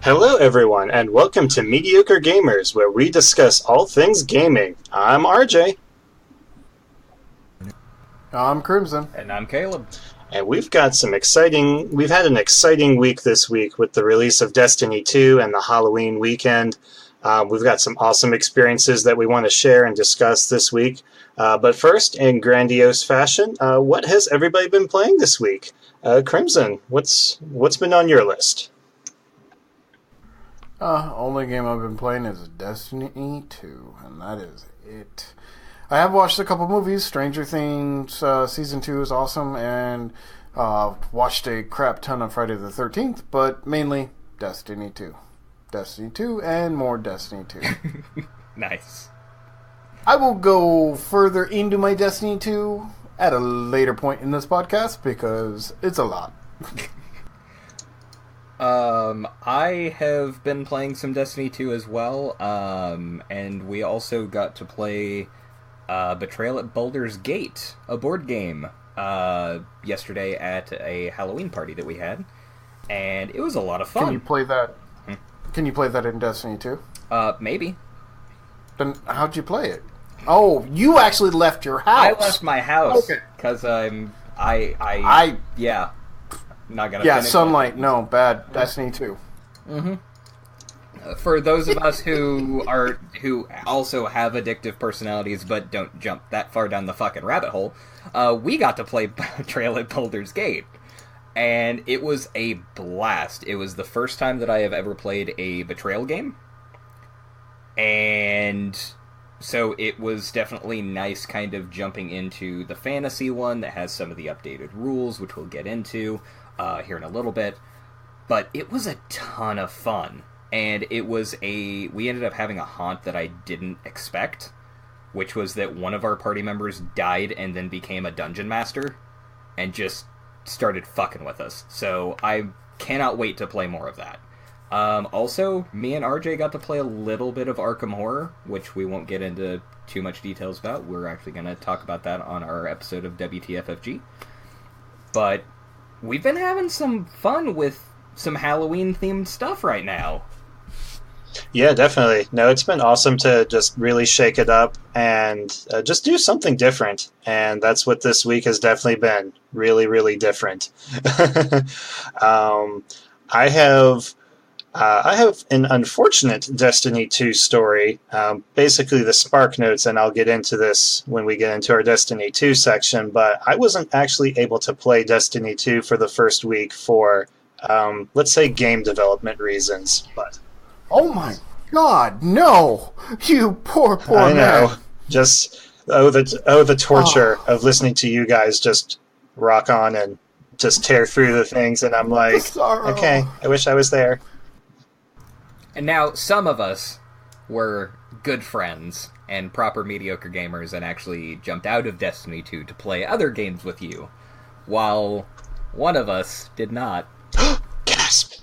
Hello, everyone, and welcome to Mediocre Gamers, where we discuss all things gaming. I'm RJ, I'm Crimson. And I'm Caleb. and we've had an exciting week this week with the release of Destiny 2 and the Halloween weekend. We've got some awesome experiences that we want to share and discuss this week. But first, in grandiose fashion, what has everybody been playing this week? Crimson, what's been on your list? Only game I've been playing is Destiny 2, and that is it. I have watched a couple movies. Stranger Things Season 2 is awesome, and watched a crap ton of Friday the 13th, but mainly Destiny 2. Destiny 2 and more Destiny 2. Nice. I will go further into my Destiny 2 at a later point in this podcast because it's a lot. I have been playing some Destiny 2 as well, and we also got to play Betrayal at Baldur's Gate, a board game, yesterday at a Halloween party that we had, and it was a lot of fun. Can you play that? Can you play that in Destiny 2? Maybe. Then how'd you play it? Oh, you actually left your house. I left my house because yeah. Not gonna finish Sunlight, no, bad. Destiny 2. For those of us who also have addictive personalities but don't jump that far down the fucking rabbit hole, we got to play Betrayal at Baldur's Gate, and it was a blast. It was the first time that I have ever played a Betrayal game, and so it was definitely nice kind of jumping into the fantasy one that has some of the updated rules, which we'll get into here in a little bit. But it was a ton of fun. And we ended up having a haunt that I didn't expect, which was that one of our party members died and then became a dungeon master and just started fucking with us. So I cannot wait to play more of that. Also, me and RJ got to play a little bit of Arkham Horror, which we won't get into too much details about. We're actually going to talk about that on our episode of WTFFG. But we've been having some fun with some Halloween-themed stuff right now. Yeah, definitely. No, it's been awesome to just really shake it up and just do something different. And that's what this week has definitely been. Really, really different. I have an unfortunate Destiny 2 story. Basically, the spark notes, and I'll get into this when we get into our Destiny 2 section, but I wasn't actually able to play Destiny 2 for the first week for, let's say, game development reasons. But oh my god, no! You poor I know. man. Just, the torture of listening to you guys just rock on and just tear through the things, and I'm like, okay, I wish I was there. And now, some of us were good friends and proper mediocre gamers and actually jumped out of Destiny 2 to play other games with you, while one of us did not. Gasp!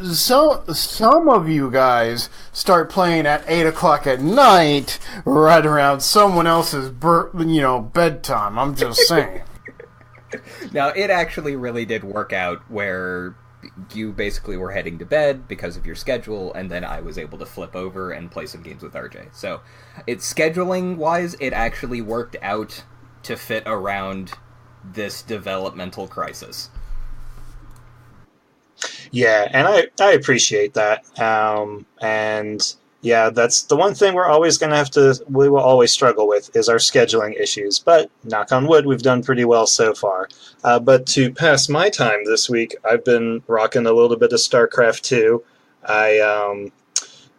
Some of you guys start playing at 8 o'clock at night, right around someone else's bedtime. I'm just saying. Now, it actually really did work out where you basically were heading to bed because of your schedule, and then I was able to flip over and play some games with RJ. So, scheduling-wise, it actually worked out to fit around this developmental crisis. Yeah, and I appreciate that. And yeah, that's the one thing we will always struggle with is our scheduling issues. But knock on wood, we've done pretty well so far. But to pass my time this week, I've been rocking a little bit of StarCraft 2.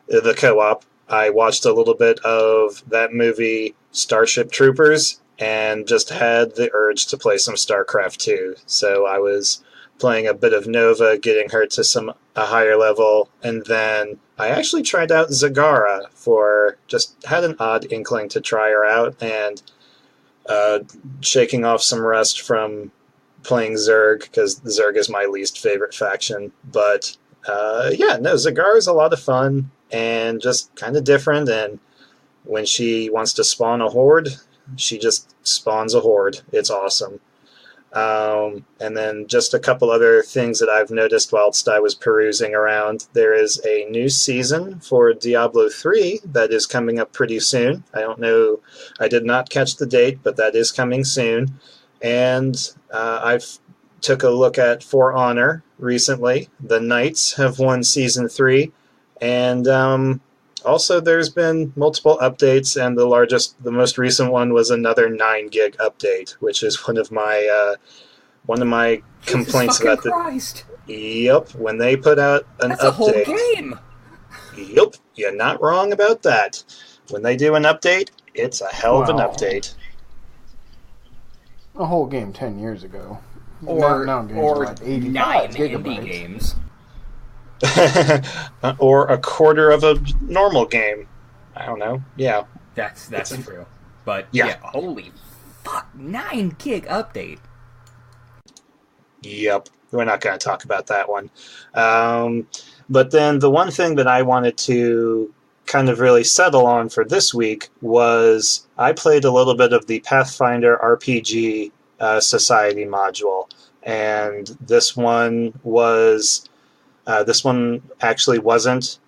The co-op. I watched a little bit of that movie Starship Troopers and just had the urge to play some StarCraft 2. So I was playing a bit of Nova, getting her to a higher level, and then I actually tried out Zagara had an odd inkling to try her out, and shaking off some rust from playing Zerg, because Zerg is my least favorite faction, but Zagara is a lot of fun, and just kind of different, and when she wants to spawn a horde, she just spawns a horde. It's awesome. And then just a couple other things that I've noticed whilst I was perusing around. There is a new season for Diablo 3 that is coming up pretty soon. I don't know, I did not catch the date, but that is coming soon. And I've took a look at For Honor recently. The Knights have won Season 3. And also there's been multiple updates, and the most recent one was another 9 gig update, which is one of my complaints about Christ. Yep, when they put out an That's update. A whole game. Yep, you're not wrong about that. When they do an update, it's a hell of an update. A whole game 10 years ago. Or now games are like 85 9 gigabytes. indie games. Or a quarter of a normal game. I don't know. Yeah. That's true. But yeah, holy fuck, 9 gig update. Yep. We're not going to talk about that one. But then the one thing that I wanted to kind of really settle on for this week was I played a little bit of the Pathfinder RPG Society module. And this one actually wasn't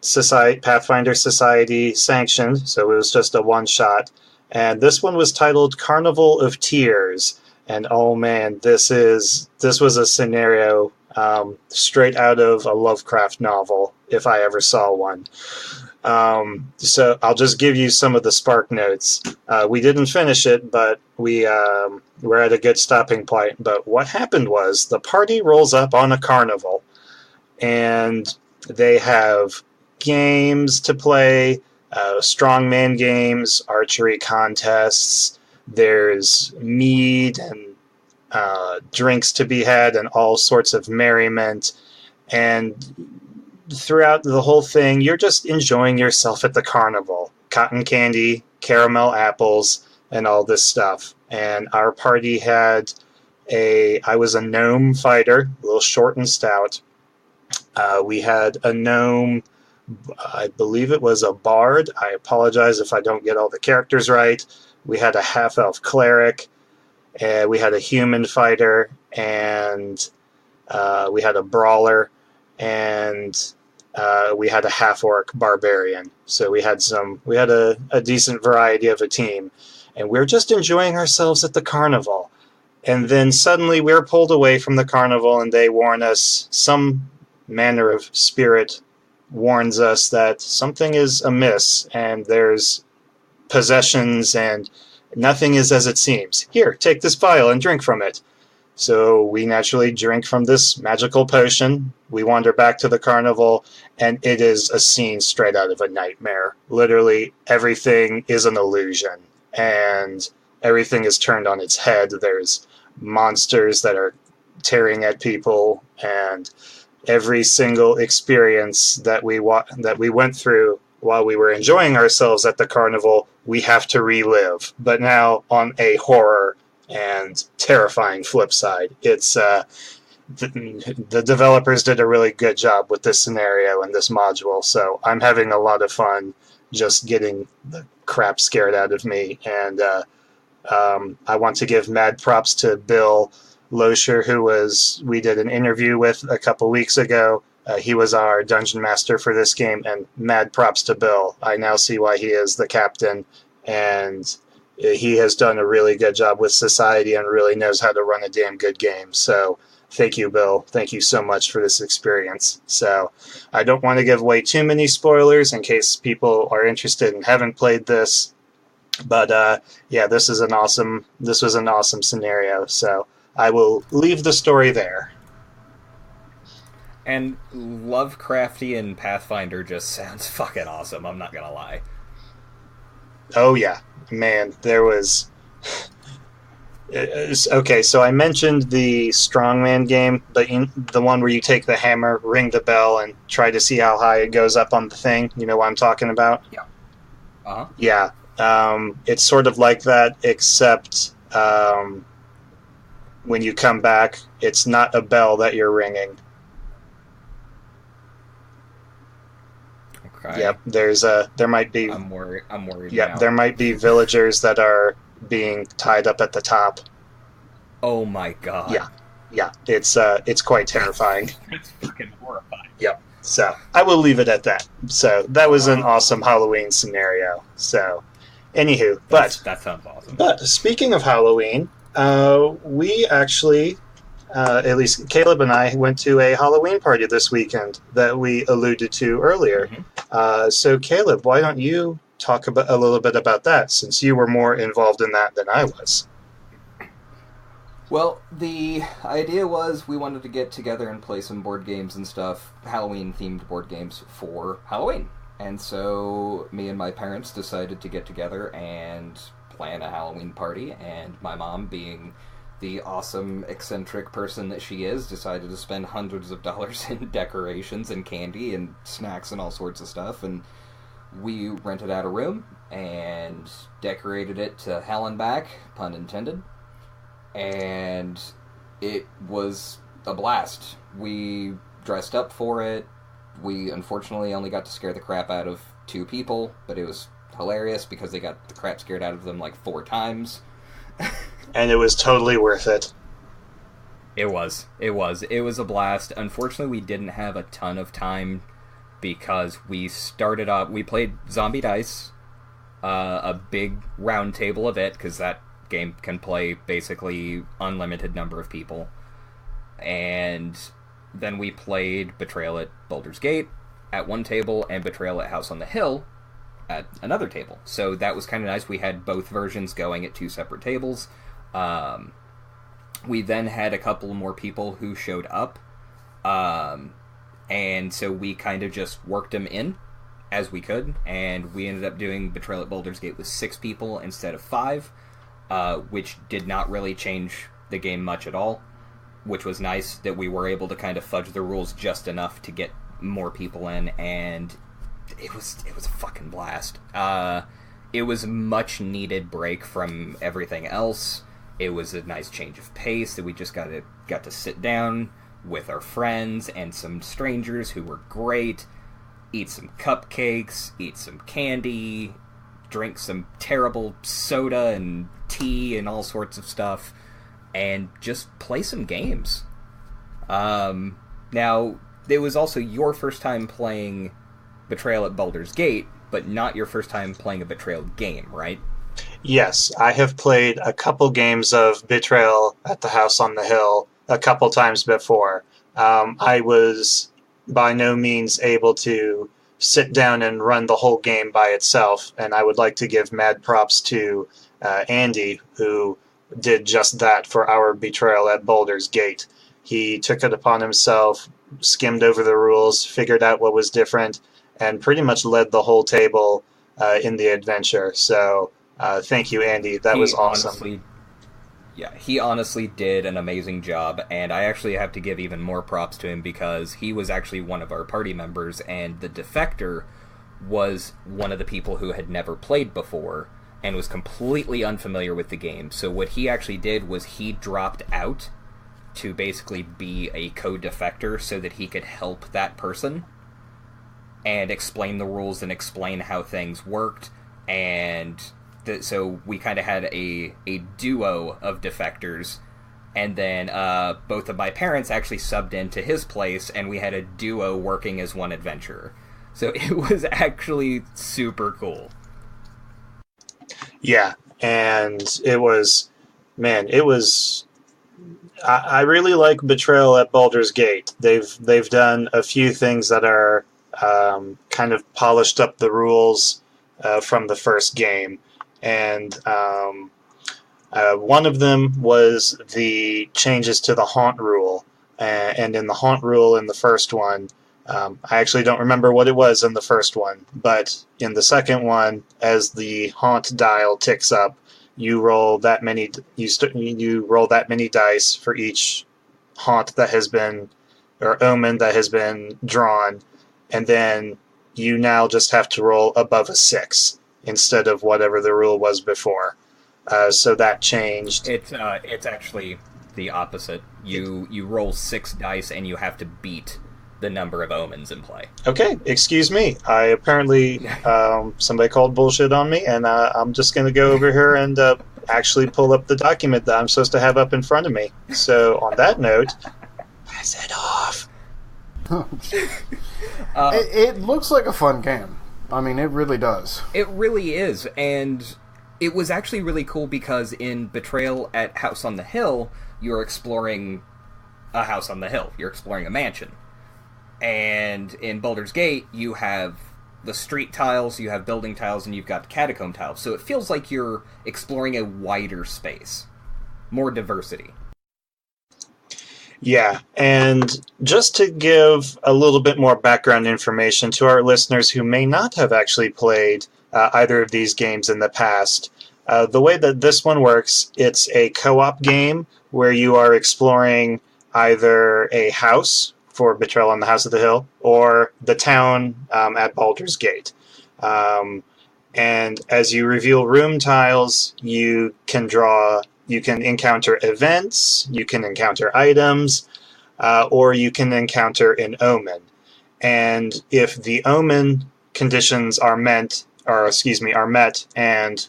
Pathfinder Society sanctioned, so it was just a one-shot. And this one was titled Carnival of Tears. And oh man, this was a scenario straight out of a Lovecraft novel, if I ever saw one. So I'll just give you some of the spark notes. We didn't finish it, but we're at a good stopping point. But what happened was the party rolls up on a carnival, and they have games to play, strongman games, archery contests. There's mead and drinks to be had and all sorts of merriment. And throughout the whole thing, you're just enjoying yourself at the carnival. Cotton candy, caramel apples, and all this stuff. And our party had I was a gnome fighter, a little short and stout. We had a gnome, I believe it was a bard. I apologize if I don't get all the characters right. We had a half-elf cleric, and we had a human fighter, and we had a brawler, and we had a half-orc barbarian. So we had a decent variety of a team, and we're just enjoying ourselves at the carnival. And then suddenly we're pulled away from the carnival, and they warn us, some manner of spirit warns us that something is amiss, and there's possessions, and nothing is as it seems. Here, take this vial and drink from it. So we naturally drink from this magical potion. We wander back to the carnival, and it is a scene straight out of a nightmare. Literally, everything is an illusion, and everything is turned on its head. There's monsters that are tearing at people, and every single experience that we went through while we were enjoying ourselves at the carnival, we have to relive. But now on a horror and terrifying flip side. It's the developers did a really good job with this scenario and this module, so I'm having a lot of fun just getting the crap scared out of me. And I want to give mad props to Bill Loescher, we did an interview with a couple weeks ago. He was our dungeon master for this game, and mad props to Bill. I now see why he is the captain, and he has done a really good job with Society and really knows how to run a damn good game. So thank you, Bill. Thank you so much for this experience. So I don't want to give away too many spoilers in case people are interested and haven't played this. But yeah, this was an awesome scenario. So I will leave the story there. And Lovecraftian Pathfinder just sounds fucking awesome, I'm not gonna lie. Oh yeah, man, there was... Okay, so I mentioned the strongman game, the one where you take the hammer, ring the bell, and try to see how high it goes up on the thing. You know what I'm talking about? Yeah. Uh-huh. Yeah. It's sort of like that, except when you come back, it's not a bell that you're ringing. Okay. Yep, there might be... I'm worried Yep, now. there might be villagers that are being tied up at the top. Oh my god. Yeah, it's quite terrifying. It's fucking horrifying. Yep. So I will leave it at that. So that was an awesome Halloween scenario. So, anywho, that sounds awesome. But speaking of Halloween, we actually, at least Caleb and I, went to a Halloween party this weekend that we alluded to earlier. Mm-hmm. So Caleb, why don't you talk a little bit about that, since you were more involved in that than I was? Well, the idea was we wanted to get together and play some board games and stuff, Halloween-themed board games for Halloween. And so me and my parents decided to get together and plan a Halloween party, and my mom, being the awesome, eccentric person that she is, decided to spend hundreds of dollars in decorations and candy and snacks and all sorts of stuff, and we rented out a room and decorated it to hell and back, pun intended. And it was a blast. We dressed up for it. We unfortunately only got to scare the crap out of 2 people, but it was hilarious because they got the crap scared out of them like 4 times. And it was totally worth it. It was a blast. Unfortunately, we didn't have a ton of time because we played Zombie Dice, a big round table of it, because that game can play basically unlimited number of people. And then we played Betrayal at Baldur's Gate at one table and Betrayal at House on the Hill at another table. So that was kind of nice. We had both versions going at 2 separate tables. We then had a couple more people who showed up. And so we kind of just worked them in as we could. And we ended up doing Betrayal at Baldur's Gate with 6 people instead of 5. Which did not really change the game much at all, which was nice that we were able to kind of fudge the rules just enough to get more people in, and it was a fucking blast. It was a much needed break from everything else. It was a nice change of pace that we just got to sit down with our friends and some strangers who were great, eat some cupcakes, eat some candy, drink some terrible soda and tea and all sorts of stuff, and just play some games. Now, it was also your first time playing Betrayal at Baldur's Gate, but not your first time playing a Betrayal game, right? Yes, I have played a couple games of Betrayal at the House on the Hill a couple times before. I was by no means able to sit down and run the whole game by itself, and I would like to give mad props to Andy, who did just that for our Betrayal at Baldur's Gate. He took it upon himself, skimmed over the rules, figured out what was different, and pretty much led the whole table in the adventure. So thank you, Andy. That was awesome. He honestly did an amazing job, and I actually have to give even more props to him because he was actually one of our party members, and the defector was one of the people who had never played before and was completely unfamiliar with the game. So what he actually did was he dropped out to basically be a co-defector so that he could help that person and explain the rules and explain how things worked. And so we kind of had a duo of defectors, and then both of my parents actually subbed into his place, and we had a duo working as one adventurer. So it was actually super cool. Yeah, and it was, I really like Betrayal at Baldur's Gate. They've done a few things that are kind of polished up the rules from the first game. And one of them was the changes to the haunt rule. And in the haunt rule in the first one, I actually don't remember what it was in the first one, but in the second one, as the haunt dial ticks up, you roll that many. You roll that many dice for each haunt that has been, or omen that has been drawn, and then you now just have to roll above a 6 instead of whatever the rule was before. So that changed. It's actually the opposite. You roll 6 dice and you have to beat the number of omens in play. Okay, excuse me. I apparently somebody called bullshit on me, and I'm just going to go over here and actually pull up the document that I'm supposed to have up in front of me. So on that note, pass it off. It looks like a fun game. I mean, it really does. It really is, and it was actually really cool because in Betrayal at House on the Hill, you're exploring a house on the hill. You're exploring a mansion. And in Baldur's Gate, you have the street tiles, you have building tiles, and you've got catacomb tiles. So it feels like you're exploring a wider space. More diversity. Yeah, and just to give a little bit more background information to our listeners who may not have actually played either of these games in the past, the way that this one works, it's a co-op game where you are exploring either a house for Betrayal on the House of the Hill or the town at Baldur's Gate. And as you reveal room tiles, you can encounter events, you can encounter items, or you can encounter an omen. And if the omen conditions are met, and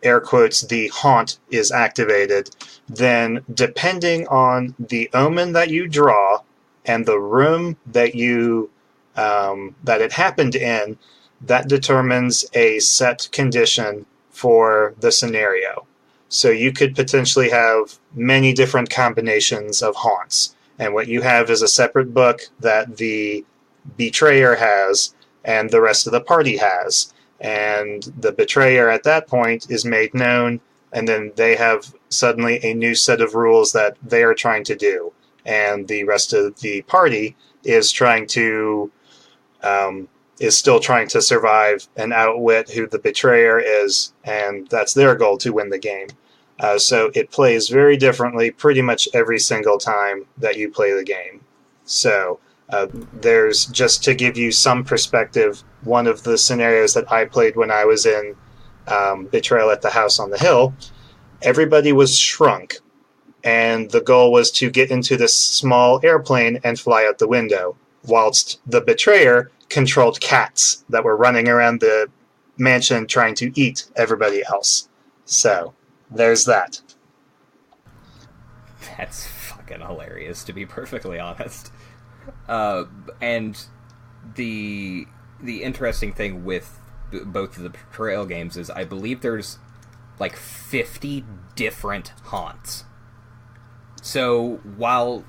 air quotes, the haunt is activated, then depending on the omen that you draw and the room that that it happened in, that determines a set condition for the scenario. So you could potentially have many different combinations of haunts. And what you have is a separate book that the betrayer has and the rest of the party has. And the betrayer at that point is made known, and then they have suddenly a new set of rules that they are trying to do. And the rest of the party is still trying to survive and outwit who the betrayer is, and that's their goal, to win the game. So it plays very differently pretty much every single time that you play the game. So there's, just to give you some perspective, one of the scenarios that I played when I was in Betrayal at the House on the Hill, everybody was shrunk, and the goal was to get into this small airplane and fly out the window, whilst the betrayer controlled cats that were running around the mansion trying to eat everybody else. So, there's that. That's fucking hilarious, to be perfectly honest. And the interesting thing with both of the Betrayal games is I believe there's like 50 different haunts. So while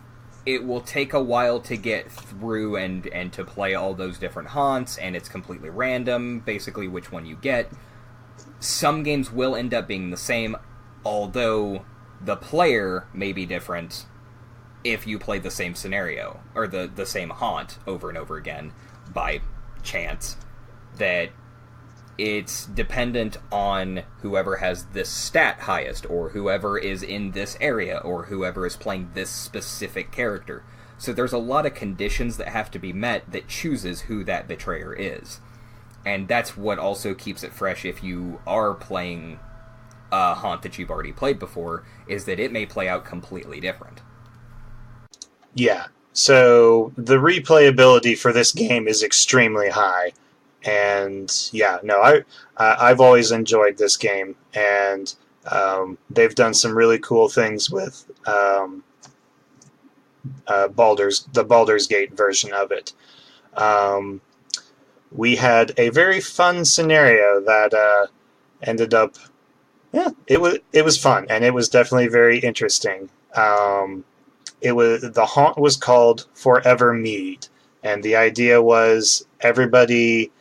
it will take a while to get through and to play all those different haunts, and it's completely random, basically which one you get, some games will end up being the same, although the player may be different if you play the same scenario, or the same haunt over and over again by chance, that it's dependent on whoever has this stat highest, or whoever is in this area, or whoever is playing this specific character. So there's a lot of conditions that have to be met that chooses who that betrayer is. And that's what also keeps it fresh if you are playing a haunt that you've already played before, is that it may play out completely different. Yeah, so the replayability for this game is extremely high. And yeah, no, I've always enjoyed this game, and they've done some really cool things with the Baldur's Gate version of it. We had a very fun scenario that ended up, it was fun, and it was definitely very interesting. The haunt was called Forever Mead, and the idea was everybody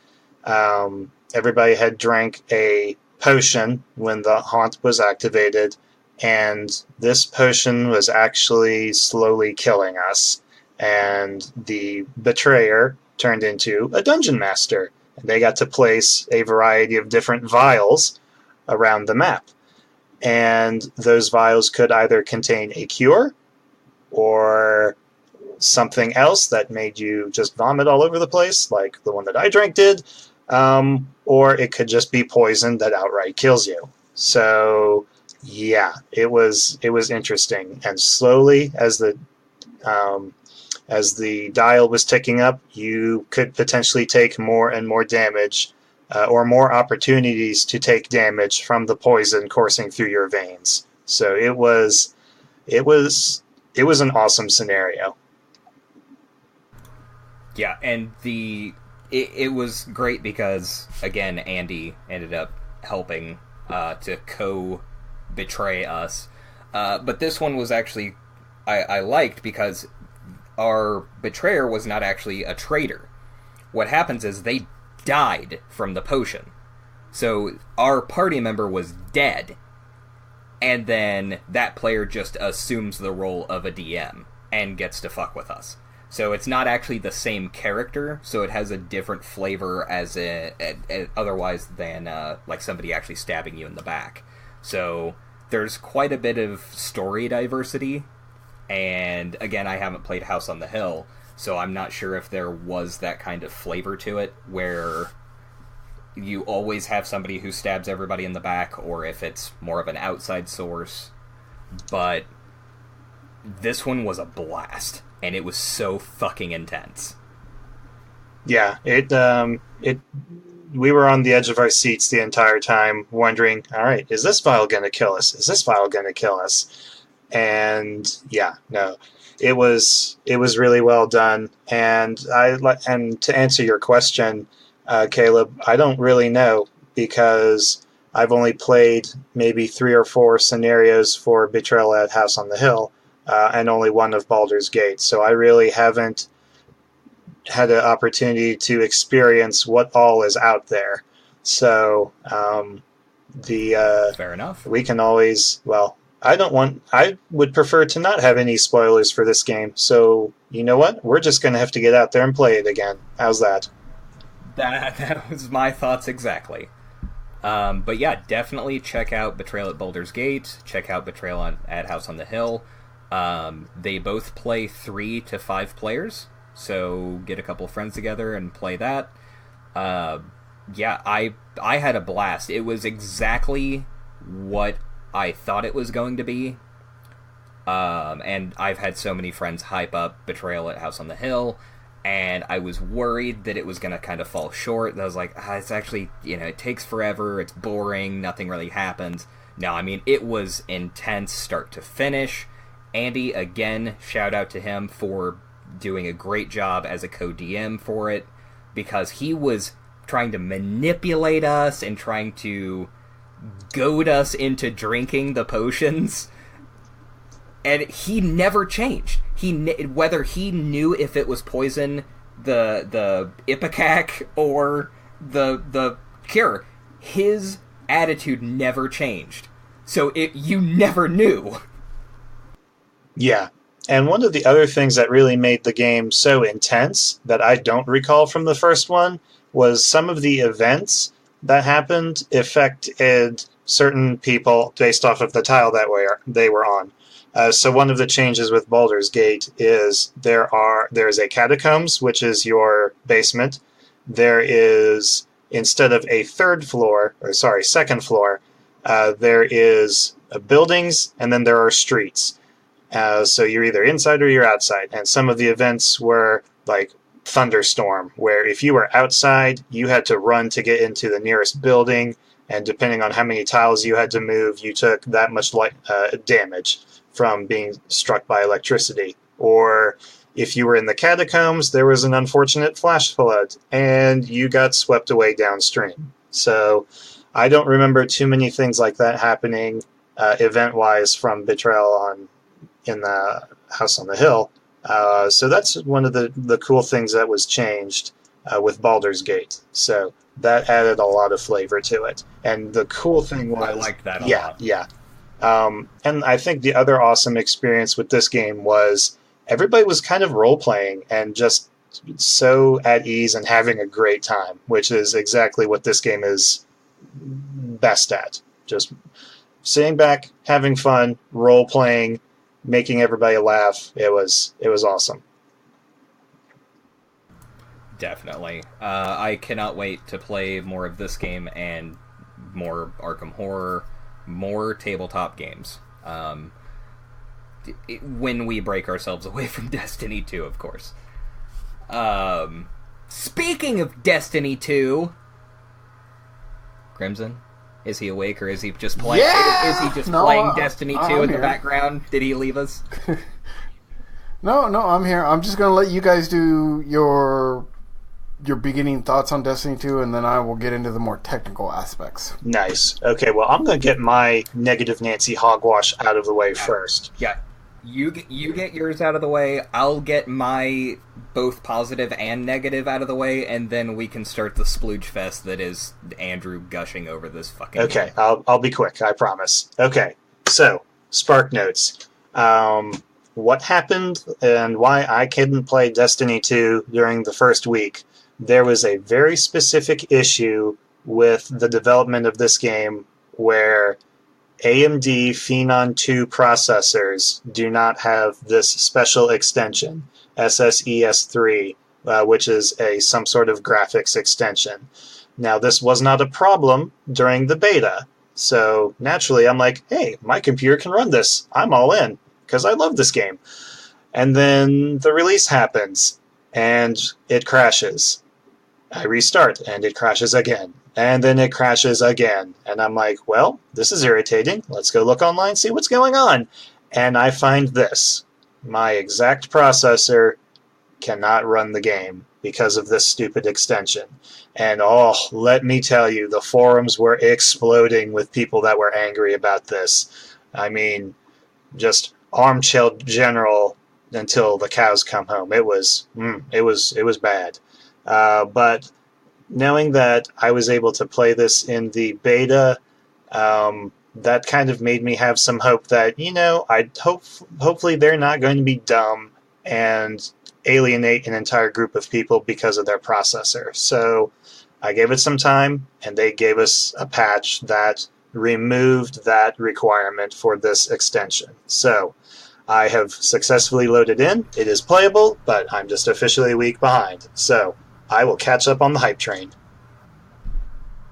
had drank a potion when the haunt was activated, and this potion was actually slowly killing us. And the betrayer turned into a dungeon master, and they got to place a variety of different vials around the map. And those vials could either contain a cure or something else that made you just vomit all over the place, like the one that I drank did. Or it could just be poison that outright kills you. So, yeah, it was interesting. And slowly, as the dial was ticking up, you could potentially take more and more damage or more opportunities to take damage from the poison coursing through your veins. So it was an awesome scenario. Yeah, and it was great because, again, Andy ended up helping to co-betray us. But this one was actually, I liked because our betrayer was not actually a traitor. What happens is they died from the potion. So our party member was dead, and then that player just assumes the role of a DM and gets to fuck with us. So it's not actually the same character, so it has a different flavor as otherwise than like somebody actually stabbing you in the back. So there's quite a bit of story diversity, and again, I haven't played House on the Hill, so I'm not sure if there was that kind of flavor to it, where you always have somebody who stabs everybody in the back, or if it's more of an outside source. But this one was a blast, and it was so fucking intense. Yeah, we were on the edge of our seats the entire time, wondering, all right, is this vial going to kill us? Is this vial going to kill us? And yeah, no, it was really well done. And to answer your question, Caleb, I don't really know, because I've only played maybe 3 or 4 scenarios for Betrayal at House on the Hill, and only one of Baldur's Gate. So I really haven't had an opportunity to experience what all is out there. So Fair enough. We can always, well, I would prefer to not have any spoilers for this game. So you know what? We're just going to have to get out there and play it again. How's that? That was my thoughts exactly. But yeah, definitely check out Betrayal at Baldur's Gate. Check out Betrayal at House on the Hill. They both play 3 to 5 players, so get a couple friends together and play that. Yeah, I had a blast. It was exactly what I thought it was going to be. And I've had so many friends hype up Betrayal at House on the Hill, and I was worried that it was going to kind of fall short. I was like, it's actually, it takes forever, it's boring, nothing really happens. No, I mean, it was intense start to finish. Andy, again, shout out to him for doing a great job as a co-DM for it, because he was trying to manipulate us and trying to goad us into drinking the potions, and he never changed. Whether he knew if it was poison, the ipecac, or the cure, his attitude never changed. So you never knew. Yeah. And one of the other things that really made the game so intense that I don't recall from the first one was some of the events that happened affected certain people based off of the tile that they were on. So one of the changes with Baldur's Gate is there's a catacombs, which is your basement. There is, instead of a second floor, there is buildings, and then there are streets. So you're either inside or you're outside. And some of the events were like thunderstorm, where if you were outside, you had to run to get into the nearest building, and depending on how many tiles you had to move, you took that much damage from being struck by electricity. Or if you were in the catacombs, there was an unfortunate flash flood, and you got swept away downstream. So I don't remember too many things like that happening event-wise from Betrayal in the House on the Hill. So that's one of the cool things that was changed with Baldur's Gate. So that added a lot of flavor to it. And the cool thing was... I liked that a lot. Yeah. And I think the other awesome experience with this game was everybody was kind of role-playing and just so at ease and having a great time, which is exactly what this game is best at. Just sitting back, having fun, role-playing, making everybody laugh. It was awesome. Definitely. I cannot wait to play more of this game and more Arkham Horror, more tabletop games. When we break ourselves away from Destiny 2, of course. Speaking of Destiny 2, Crimson? Is he awake, or is he just playing? Yeah! Is he just playing Destiny 2 in the here. background? Did he leave us? No, I'm here. I'm just going to let you guys do your beginning thoughts on Destiny 2, and then I will get into the more technical aspects. Nice. Okay, well, I'm going to get my negative Nancy hogwash out of the way first. Yeah. You get yours out of the way. I'll get my both positive and negative out of the way, and then we can start the splooge fest that is Andrew gushing over this fucking Okay, game. I'll be quick, I promise. Okay, so, Spark Notes. What happened and why I couldn't play Destiny 2 during the first week? There was a very specific issue with the development of this game where AMD Phenon 2 processors do not have this special extension, SSES3, which is some sort of graphics extension. Now, this was not a problem during the beta, so naturally I'm like, hey, my computer can run this. I'm all in, because I love this game. And then the release happens, and it crashes. I restart, and it crashes again. And then it crashes again. And I'm like, well, this is irritating. Let's go look online, see what's going on. And I find this. My exact processor cannot run the game because of this stupid extension. And let me tell you, the forums were exploding with people that were angry about this. I mean, just armchair general until the cows come home. It was bad. But knowing that I was able to play this in the beta, that kind of made me have some hope that, hopefully they're not going to be dumb and alienate an entire group of people because of their processor. So I gave it some time, and they gave us a patch that removed that requirement for this extension. So I have successfully loaded in. It is playable, but I'm just officially a week behind. So I will catch up on the hype train.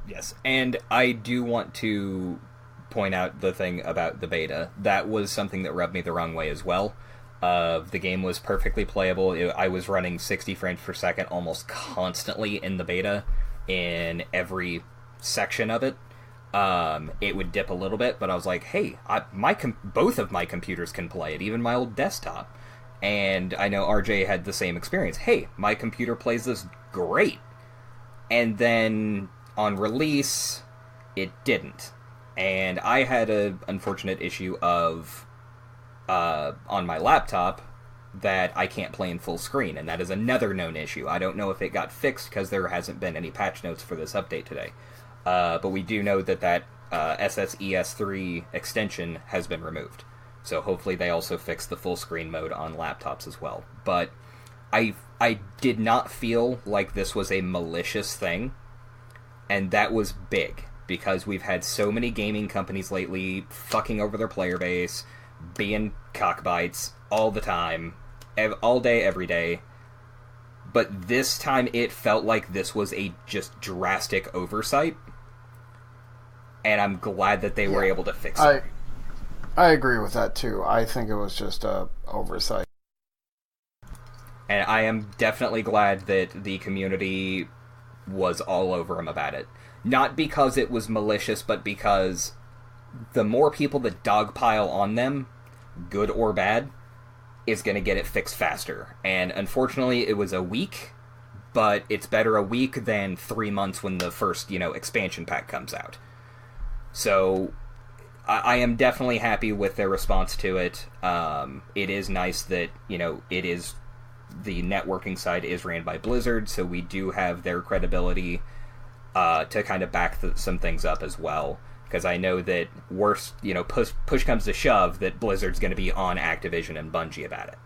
Yes, and I do want to point out the thing about the beta. That was something that rubbed me the wrong way as well. The game was perfectly playable. I was running 60 frames per second almost constantly in the beta in every section of it. It would dip a little bit, but I was like, hey, both of my computers can play it, even my old desktop. And I know RJ had the same experience. Hey, my computer plays this great. And then on release, it didn't. And I had an unfortunate issue of, on my laptop, that I can't play in full screen. And that is another known issue. I don't know if it got fixed because there hasn't been any patch notes for this update today. But we do know that SSES3 extension has been removed. So hopefully they also fix the full screen mode on laptops as well. But I did not feel like this was a malicious thing. And that was big. Because we've had so many gaming companies lately fucking over their player base, being cockbites all the time, all day, every day. But this time it felt like this was a just drastic oversight. And I'm glad that they were able to fix it. I agree with that too. I think it was just a oversight. And I am definitely glad that the community was all over him about it. Not because it was malicious, but because the more people that dogpile on them, good or bad, is going to get it fixed faster. And unfortunately, it was a week, but it's better a week than 3 months when the first, expansion pack comes out. So I am definitely happy with their response to it. It is nice that, it is, the networking side is ran by Blizzard, so we do have their credibility to kind of back some things up as well. Because I know that push comes to shove, that Blizzard's going to be on Activision and Bungie about it.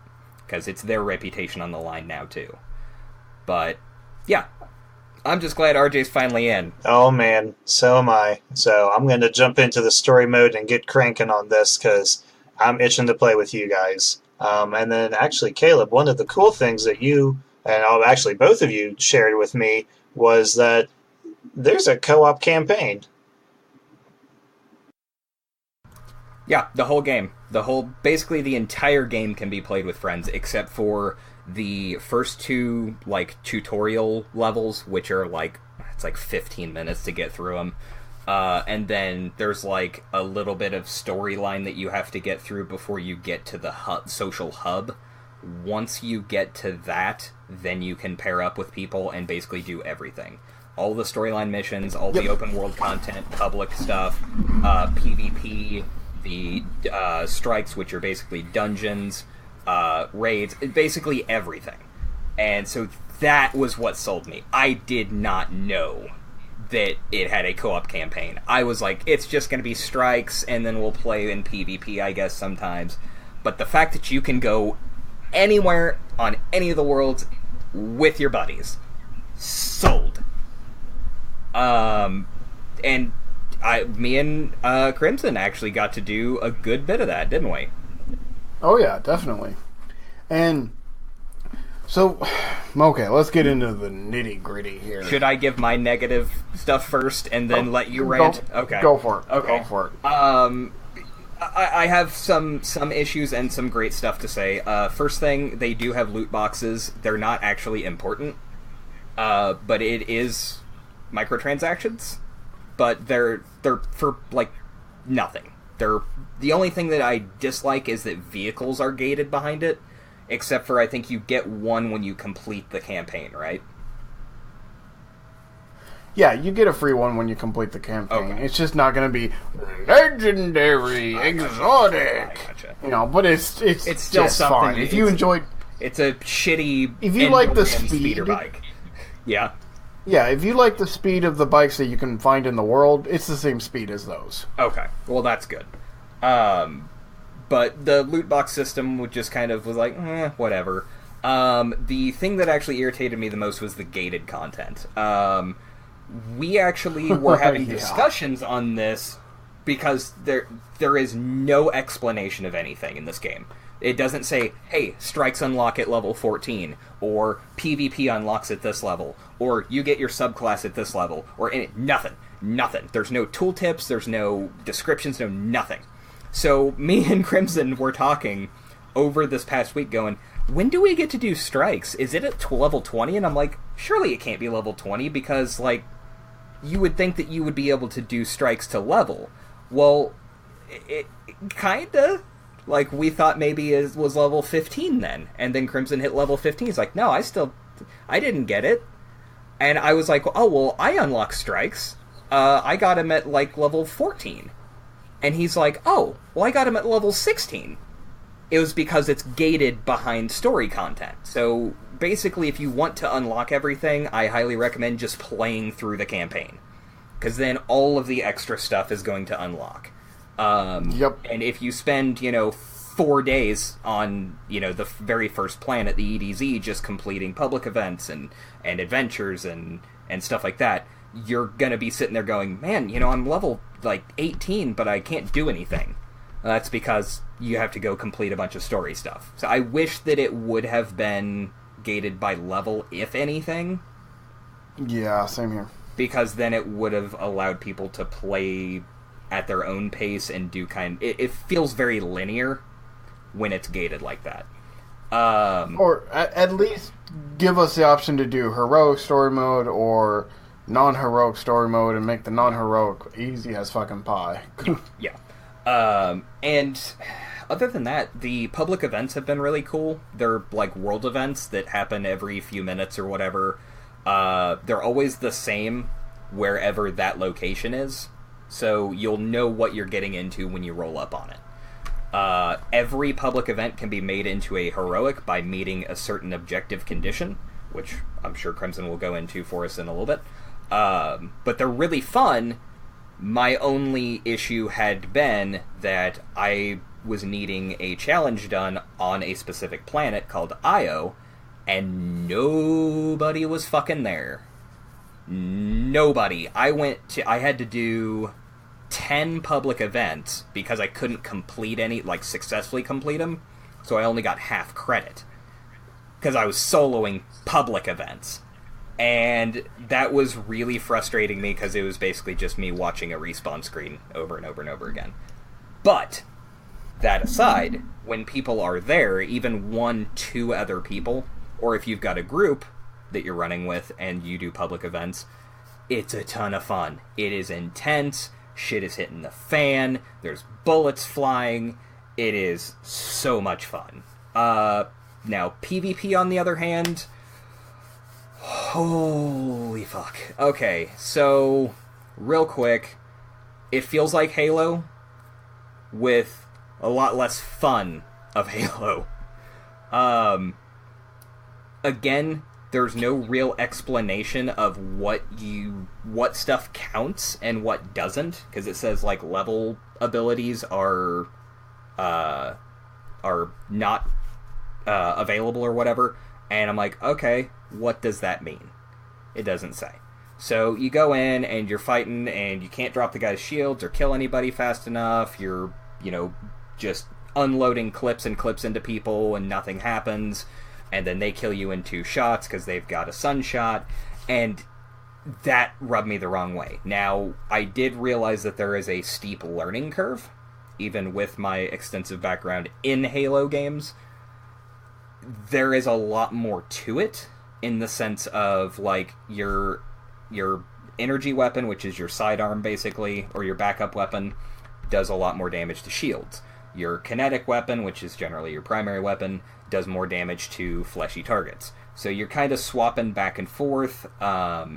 Because it's their reputation on the line now, too. But, yeah. I'm just glad RJ's finally in. Oh man, so am I. So I'm going to jump into the story mode and get cranking on this because I'm itching to play with you guys. And then actually, Caleb, one of the cool things that you, and actually both of you shared with me, was that there's a co-op campaign. Yeah, the whole game. Basically the entire game can be played with friends, except for the first two, tutorial levels, which are, it's 15 minutes to get through them. And then there's like a little bit of storyline that you have to get through before you get to the social hub. Once you get to that, then you can pair up with people and basically do everything. All the storyline missions, all the open world content, public stuff, PvP, the strikes, which are basically dungeons, raids, basically everything. And so that was what sold me. I did not know that it had a co-op campaign. I was like, it's just going to be strikes, and then we'll play in PvP, I guess, sometimes. But the fact that you can go anywhere on any of the worlds with your buddies, sold. And me and Crimson actually got to do a good bit of that, didn't we? Oh yeah, definitely. And so, okay, let's get into the nitty gritty here. Should I give my negative stuff first and then let you rant? Okay, go for it. Okay, go for it. I have some issues and some great stuff to say. First thing, they do have loot boxes. They're not actually important, but it is microtransactions. But they're for like nothing. They're the only thing that I dislike is that vehicles are gated behind it. Except for I think you get one when you complete the campaign, right? Yeah, you get a free one when you complete the campaign. Okay. It's just not going to be legendary, exotic. Gotcha. You know, but it's still just something. fine. If you enjoyed, it's a shitty. If you like the speeder bike, yeah. Yeah, if you like the speed of the bikes that you can find in the world, it's the same speed as those. Okay, well that's good. But the loot box system would just kind of was like, whatever. The thing that actually irritated me the most was the gated content. We actually were having discussions on this because there is no explanation of anything in this game. It doesn't say, hey, strikes unlock at level 14, or PvP unlocks at this level, or you get your subclass at this level, or nothing. Nothing. There's no tooltips, there's no descriptions, no nothing. So me and Crimson were talking over this past week going, when do we get to do strikes? Is it at level 20? And I'm like, surely it can't be level 20 because, like, you would think that you would be able to do strikes to level. Well, it kinda. Like, we thought maybe it was level 15 then. And then Crimson hit level 15. He's like, no, I didn't get it. And I was like, oh, well, I unlocked strikes. I got him at, like, level 14. And he's like, oh, well, I got him at level 16. It was because it's gated behind story content. So, basically, if you want to unlock everything, I highly recommend just playing through the campaign. Because then all of the extra stuff is going to unlock. Yep. And if you spend, 4 days on, the very first planet, the EDZ, just completing public events and adventures and stuff like that, you're going to be sitting there going, man, I'm level, 18, but I can't do anything. That's because you have to go complete a bunch of story stuff. So I wish that it would have been gated by level, if anything. Yeah, same here. Because then it would have allowed people to play at their own pace and do it feels very linear when it's gated like that. Or at least give us the option to do heroic story mode or non-heroic story mode and make the non-heroic easy as fucking pie. Yeah. And other than that, the public events have been really cool. They're like world events that happen every few minutes or whatever. They're always the same wherever that location is. So you'll know what you're getting into when you roll up on it. Every public event can be made into a heroic by meeting a certain objective condition, which I'm sure Crimson will go into for us in a little bit. But they're really fun. My only issue had been that I was needing a challenge done on a specific planet called Io, and nobody was fucking there. Nobody. I had to do 10 public events because I couldn't complete any, successfully complete them, so I only got half credit. Because I was soloing public events. And that was really frustrating me because it was basically just me watching a respawn screen over and over and over again. But, that aside, when people are there, even 1-2 other people, or if you've got a group that you're running with and you do public events, it's a ton of fun. It is intense. Shit is hitting the fan. There's bullets flying. It is so much fun. Now, PvP, on the other hand... Holy fuck. Okay, so, real quick, it feels like Halo with a lot less fun of Halo. Again, there's no real explanation of what stuff counts and what doesn't, because it says, like, level abilities are not available or whatever, and I'm like, okay, what does that mean? It doesn't say. So you go in and you're fighting and you can't drop the guy's shields or kill anybody fast enough. You're, just unloading clips and clips into people and nothing happens. And then they kill you in 2 shots because they've got a sun shot. And that rubbed me the wrong way. Now, I did realize that there is a steep learning curve, even with my extensive background in Halo games. There is a lot more to it, in the sense of, like, your energy weapon, which is your sidearm, basically, or your backup weapon, does a lot more damage to shields. Your kinetic weapon, which is generally your primary weapon, does more damage to fleshy targets. So you're kind of swapping back and forth.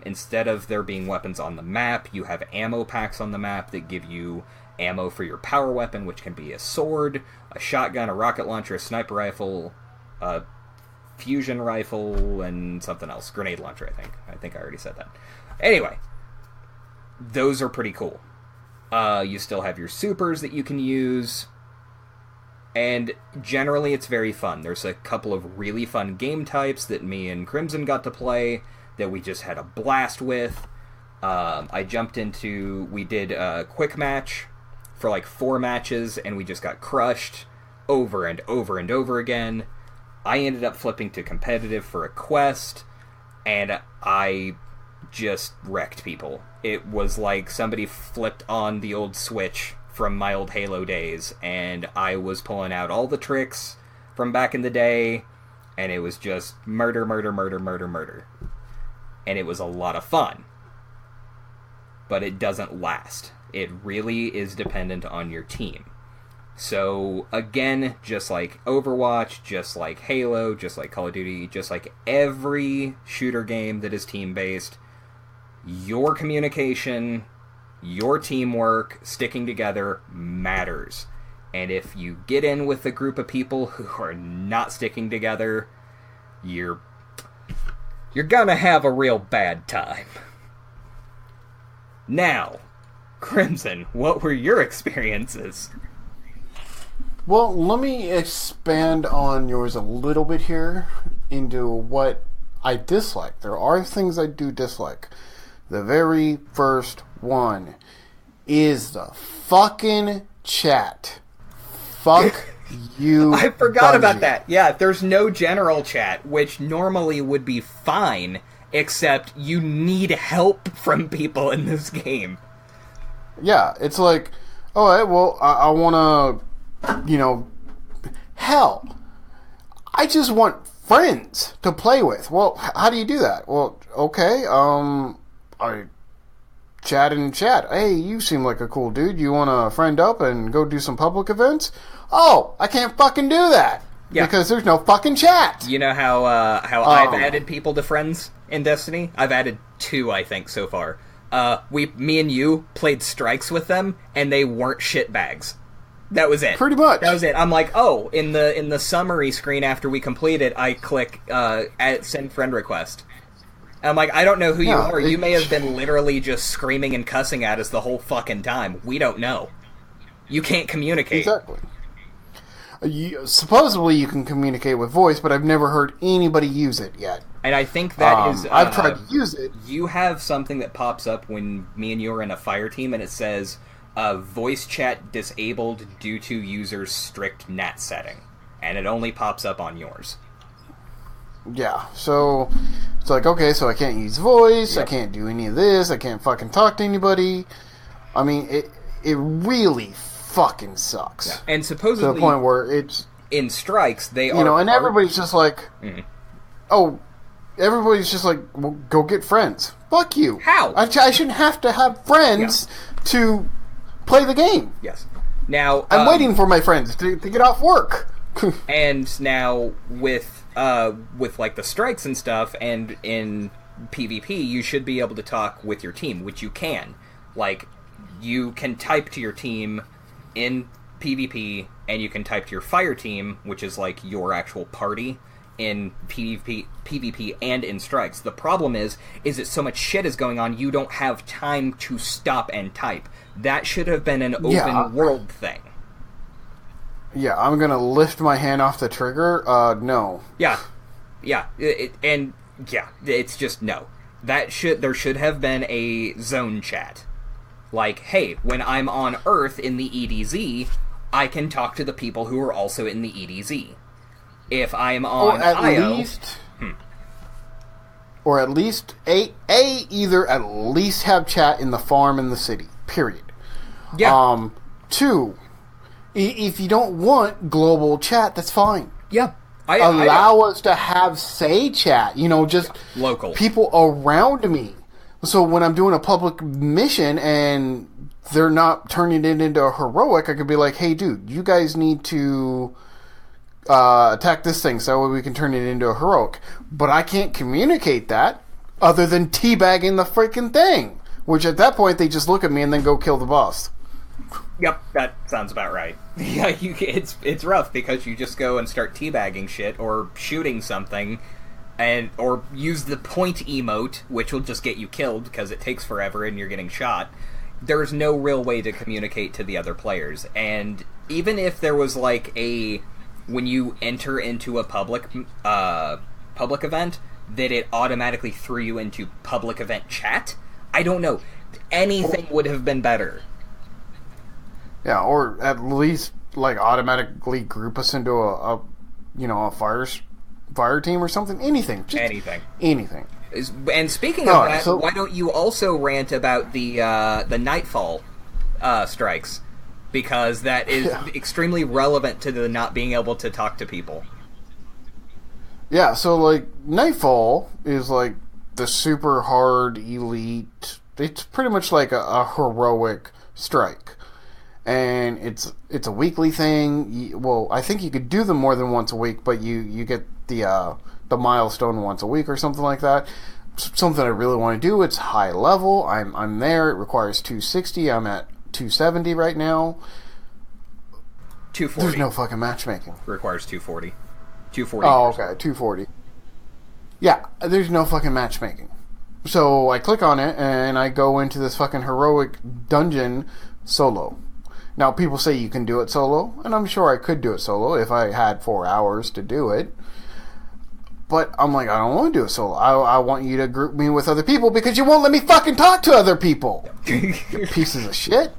Instead of there being weapons on the map, you have ammo packs on the map that give you ammo for your power weapon, which can be a sword, a shotgun, a rocket launcher, a sniper rifle, a fusion rifle, and something else. Grenade launcher, I think. I think I already said that. Anyway, those are pretty cool. You still have your supers that you can use, and generally it's very fun. There's a couple of really fun game types that me and Crimson got to play that we just had a blast with. We did a quick match for like 4 matches, and we just got crushed over and over and over again. I ended up flipping to competitive for a quest, and I just wrecked people. It was like somebody flipped on the old Switch from my old Halo days, and I was pulling out all the tricks from back in the day, and it was just murder, murder, murder, murder, murder. And it was a lot of fun. But it doesn't last. It really is dependent on your team. So, again, just like Overwatch, just like Halo, just like Call of Duty, just like every shooter game that is team-based, your communication, your teamwork, sticking together matters. And if you get in with a group of people who are not sticking together, you're gonna have a real bad time. Now, Crimson, what were your experiences? Well, let me expand on yours a little bit here into what I dislike. There are things I do dislike. The very first one is the fucking chat. Fuck you. I forgot Bungie. about that. Yeah, there's no general chat, which normally would be fine, except you need help from people in this game. Yeah, it's like, alright, well, I want to, hell, I just want friends to play with. Well, how do you do that? Well, okay, I chat in chat. Hey, you seem like a cool dude. You want to friend up and go do some public events? Oh, I can't fucking do that. Yeah. Because there's no fucking chat. You know how I've added people to friends in Destiny? I've added 2, I think, so far. Me and you played strikes with them, and they weren't shitbags. That was it. Pretty much. That was it. I'm like, oh, in the summary screen after we complete it, I click send friend request. And I'm like, I don't know who you are. You may have been literally just screaming and cussing at us the whole fucking time. We don't know. You can't communicate. Exactly. Supposedly you can communicate with voice, but I've never heard anybody use it yet. And I think that is... I've tried to use it. You have something that pops up when me and you are in a fire team, and it says, voice chat disabled due to user's strict NAT setting. And it only pops up on yours. Yeah, so it's like, okay, so I can't use voice, Yep. I can't do any of this, I can't fucking talk to anybody. I mean, it really fucking sucks. Yeah. And supposedly... To the point where it's... In strikes, they are... and everybody's just like, oh, everybody's just like, well, go get friends. Fuck you. How? I shouldn't have to have friends to play the game. Yes. Now I'm waiting for my friends to get off work. And now with like the strikes and stuff, and in PvP, you should be able to talk with your team, which you can. Like, you can type to your team in PvP, and you can type to your fire team, which is like your actual party, in PvP and in strikes. The problem is that so much shit is going on, you don't have time to stop and type. That should have been an open world thing. Yeah, I'm gonna lift my hand off the trigger. No. Yeah. It's just no. There should have been a zone chat. Like, hey, when I'm on Earth in the EDZ, I can talk to the people who are also in the EDZ. If I'm on IO... Or at least, either at least have chat in the farm in the city. Period. Yeah. 2, if you don't want global chat, that's fine. Yeah. Allow us to have chat, just local people around me. So when I'm doing a public mission and they're not turning it into a heroic, I could be like, hey, dude, you guys need to attack this thing so we can turn it into a heroic. But I can't communicate that other than teabagging the freaking thing, which at that point they just look at me and then go kill the boss. Yep, that sounds about right. Yeah, it's rough because you just go and start teabagging shit or shooting something, or use the point emote, which will just get you killed because it takes forever and you're getting shot. There's no real way to communicate to the other players, and even if there was like when you enter into a public event, that it automatically threw you into public event chat, I don't know. Anything would have been better. Yeah, or at least like automatically group us into a fire team or something. Anything. Just anything. And speaking of that, why don't you also rant about the Nightfall strikes? Because that is extremely relevant to the not being able to talk to people. Yeah, so like Nightfall is like the super hard elite. It's pretty much like a heroic strike. And it's a weekly thing. Well, I think you could do them more than once a week, but you get the milestone once a week or something like that. Something I really want to do. It's high level. I'm there. It requires 260. I'm at 270 right now. 240. There's no fucking matchmaking. Requires 240. 240. Oh, okay, 240. Yeah, there's no fucking matchmaking. So I click on it and I go into this fucking heroic dungeon solo. Now, people say you can do it solo, and I'm sure I could do it solo if I had 4 hours to do it. But I'm like, I don't want to do it solo. I want you to group me with other people because you won't let me fucking talk to other people. Pieces of shit.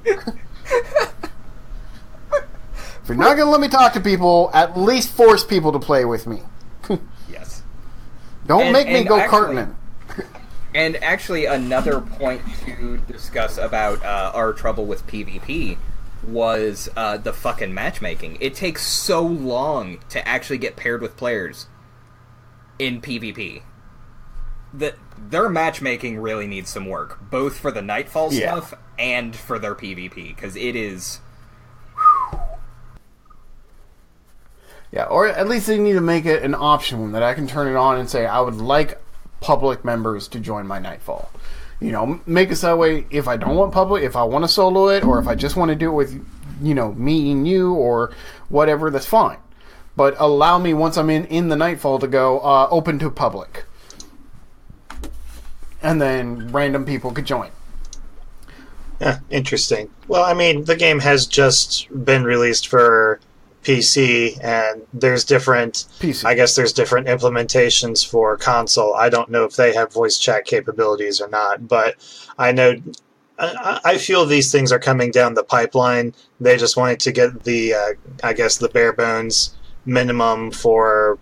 If you're not going to let me talk to people, at least force people to play with me. Yes. Don't make me go Cartman. And actually, another point to discuss about our trouble with PvP was the fucking matchmaking. It takes so long to actually get paired with players in PvP that their matchmaking really needs some work, both for the Nightfall stuff and for their PvP, because it is... Yeah, or at least they need to make it an option that I can turn it on and say, I would like public members to join my Nightfall. Make it that way if I don't want public, if I want to solo it, or if I just want to do it with, me and you, or whatever, that's fine. But allow me, once I'm in the Nightfall, to go open to public. And then random people could join. Yeah, interesting. Well, I mean, the game has just been released for PC, and there's different implementations for console. I don't know if they have voice chat capabilities or not, but I know I feel these things are coming down the pipeline. They just wanted to get the the bare bones minimum for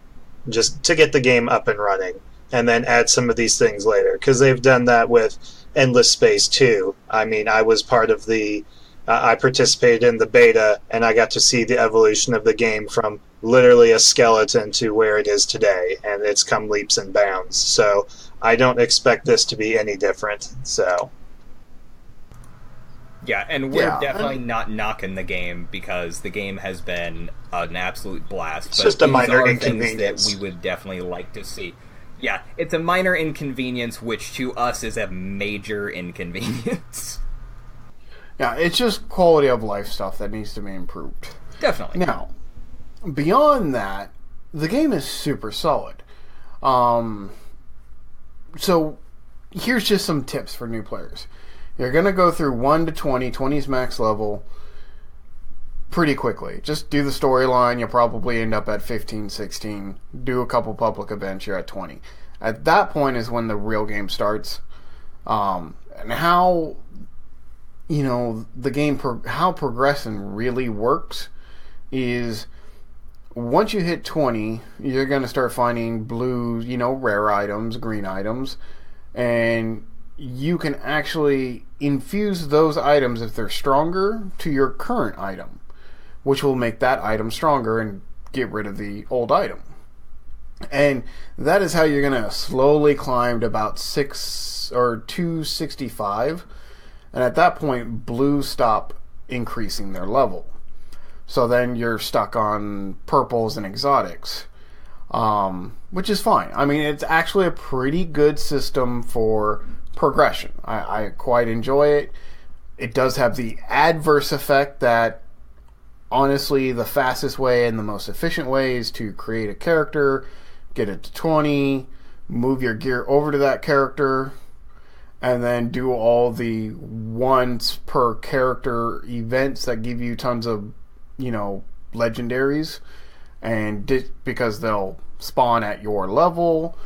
just to get the game up and running, and then add some of these things later, because they've done that with Endless Space 2. I mean, I was part of I participated in the beta, and I got to see the evolution of the game from literally a skeleton to where it is today, and it's come leaps and bounds. So I don't expect this to be any different. So yeah, and we're definitely not knocking the game, because the game has been an absolute blast. It's just a minor inconvenience that we would definitely like to see. Yeah, it's a minor inconvenience, which to us is a major inconvenience. Yeah, it's just quality of life stuff that needs to be improved. Definitely. Now, beyond that, the game is super solid. So, here's just some tips for new players. You're going to go through 1 to 20, 20's max level, pretty quickly. Just do the storyline, you'll probably end up at 15, 16. Do a couple public events, you're at 20. At that point is when the real game starts. And how, the game, how progression really works is once you hit 20, you're going to start finding blue, rare items, green items, and you can actually infuse those items, if they're stronger, to your current item, which will make that item stronger and get rid of the old item. And that is how you're going to slowly climb to about 265. And at that point, blues stop increasing their level. So then you're stuck on purples and exotics, which is fine. I mean, it's actually a pretty good system for progression. I quite enjoy it. It does have the adverse effect that, honestly, the fastest way and the most efficient way is to create a character, get it to 20, move your gear over to that character, and then do all the once per character events that give you tons of, legendaries, and because they'll spawn at your level,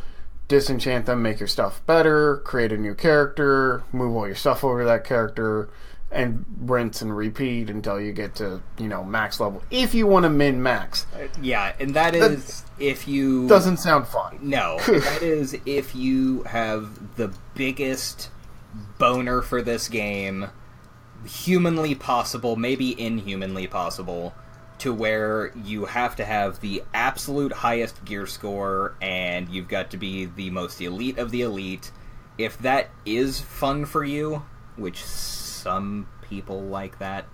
disenchant them, make your stuff better, create a new character, move all your stuff over to that character, and rinse and repeat until you get to, max level. If you want to min-max. Yeah, and that is if you... Doesn't sound fun. No, that is if you have the biggest boner for this game, humanly possible, maybe inhumanly possible, to where you have to have the absolute highest gear score, and you've got to be the most elite of the elite. If that is fun for you, which some people like that.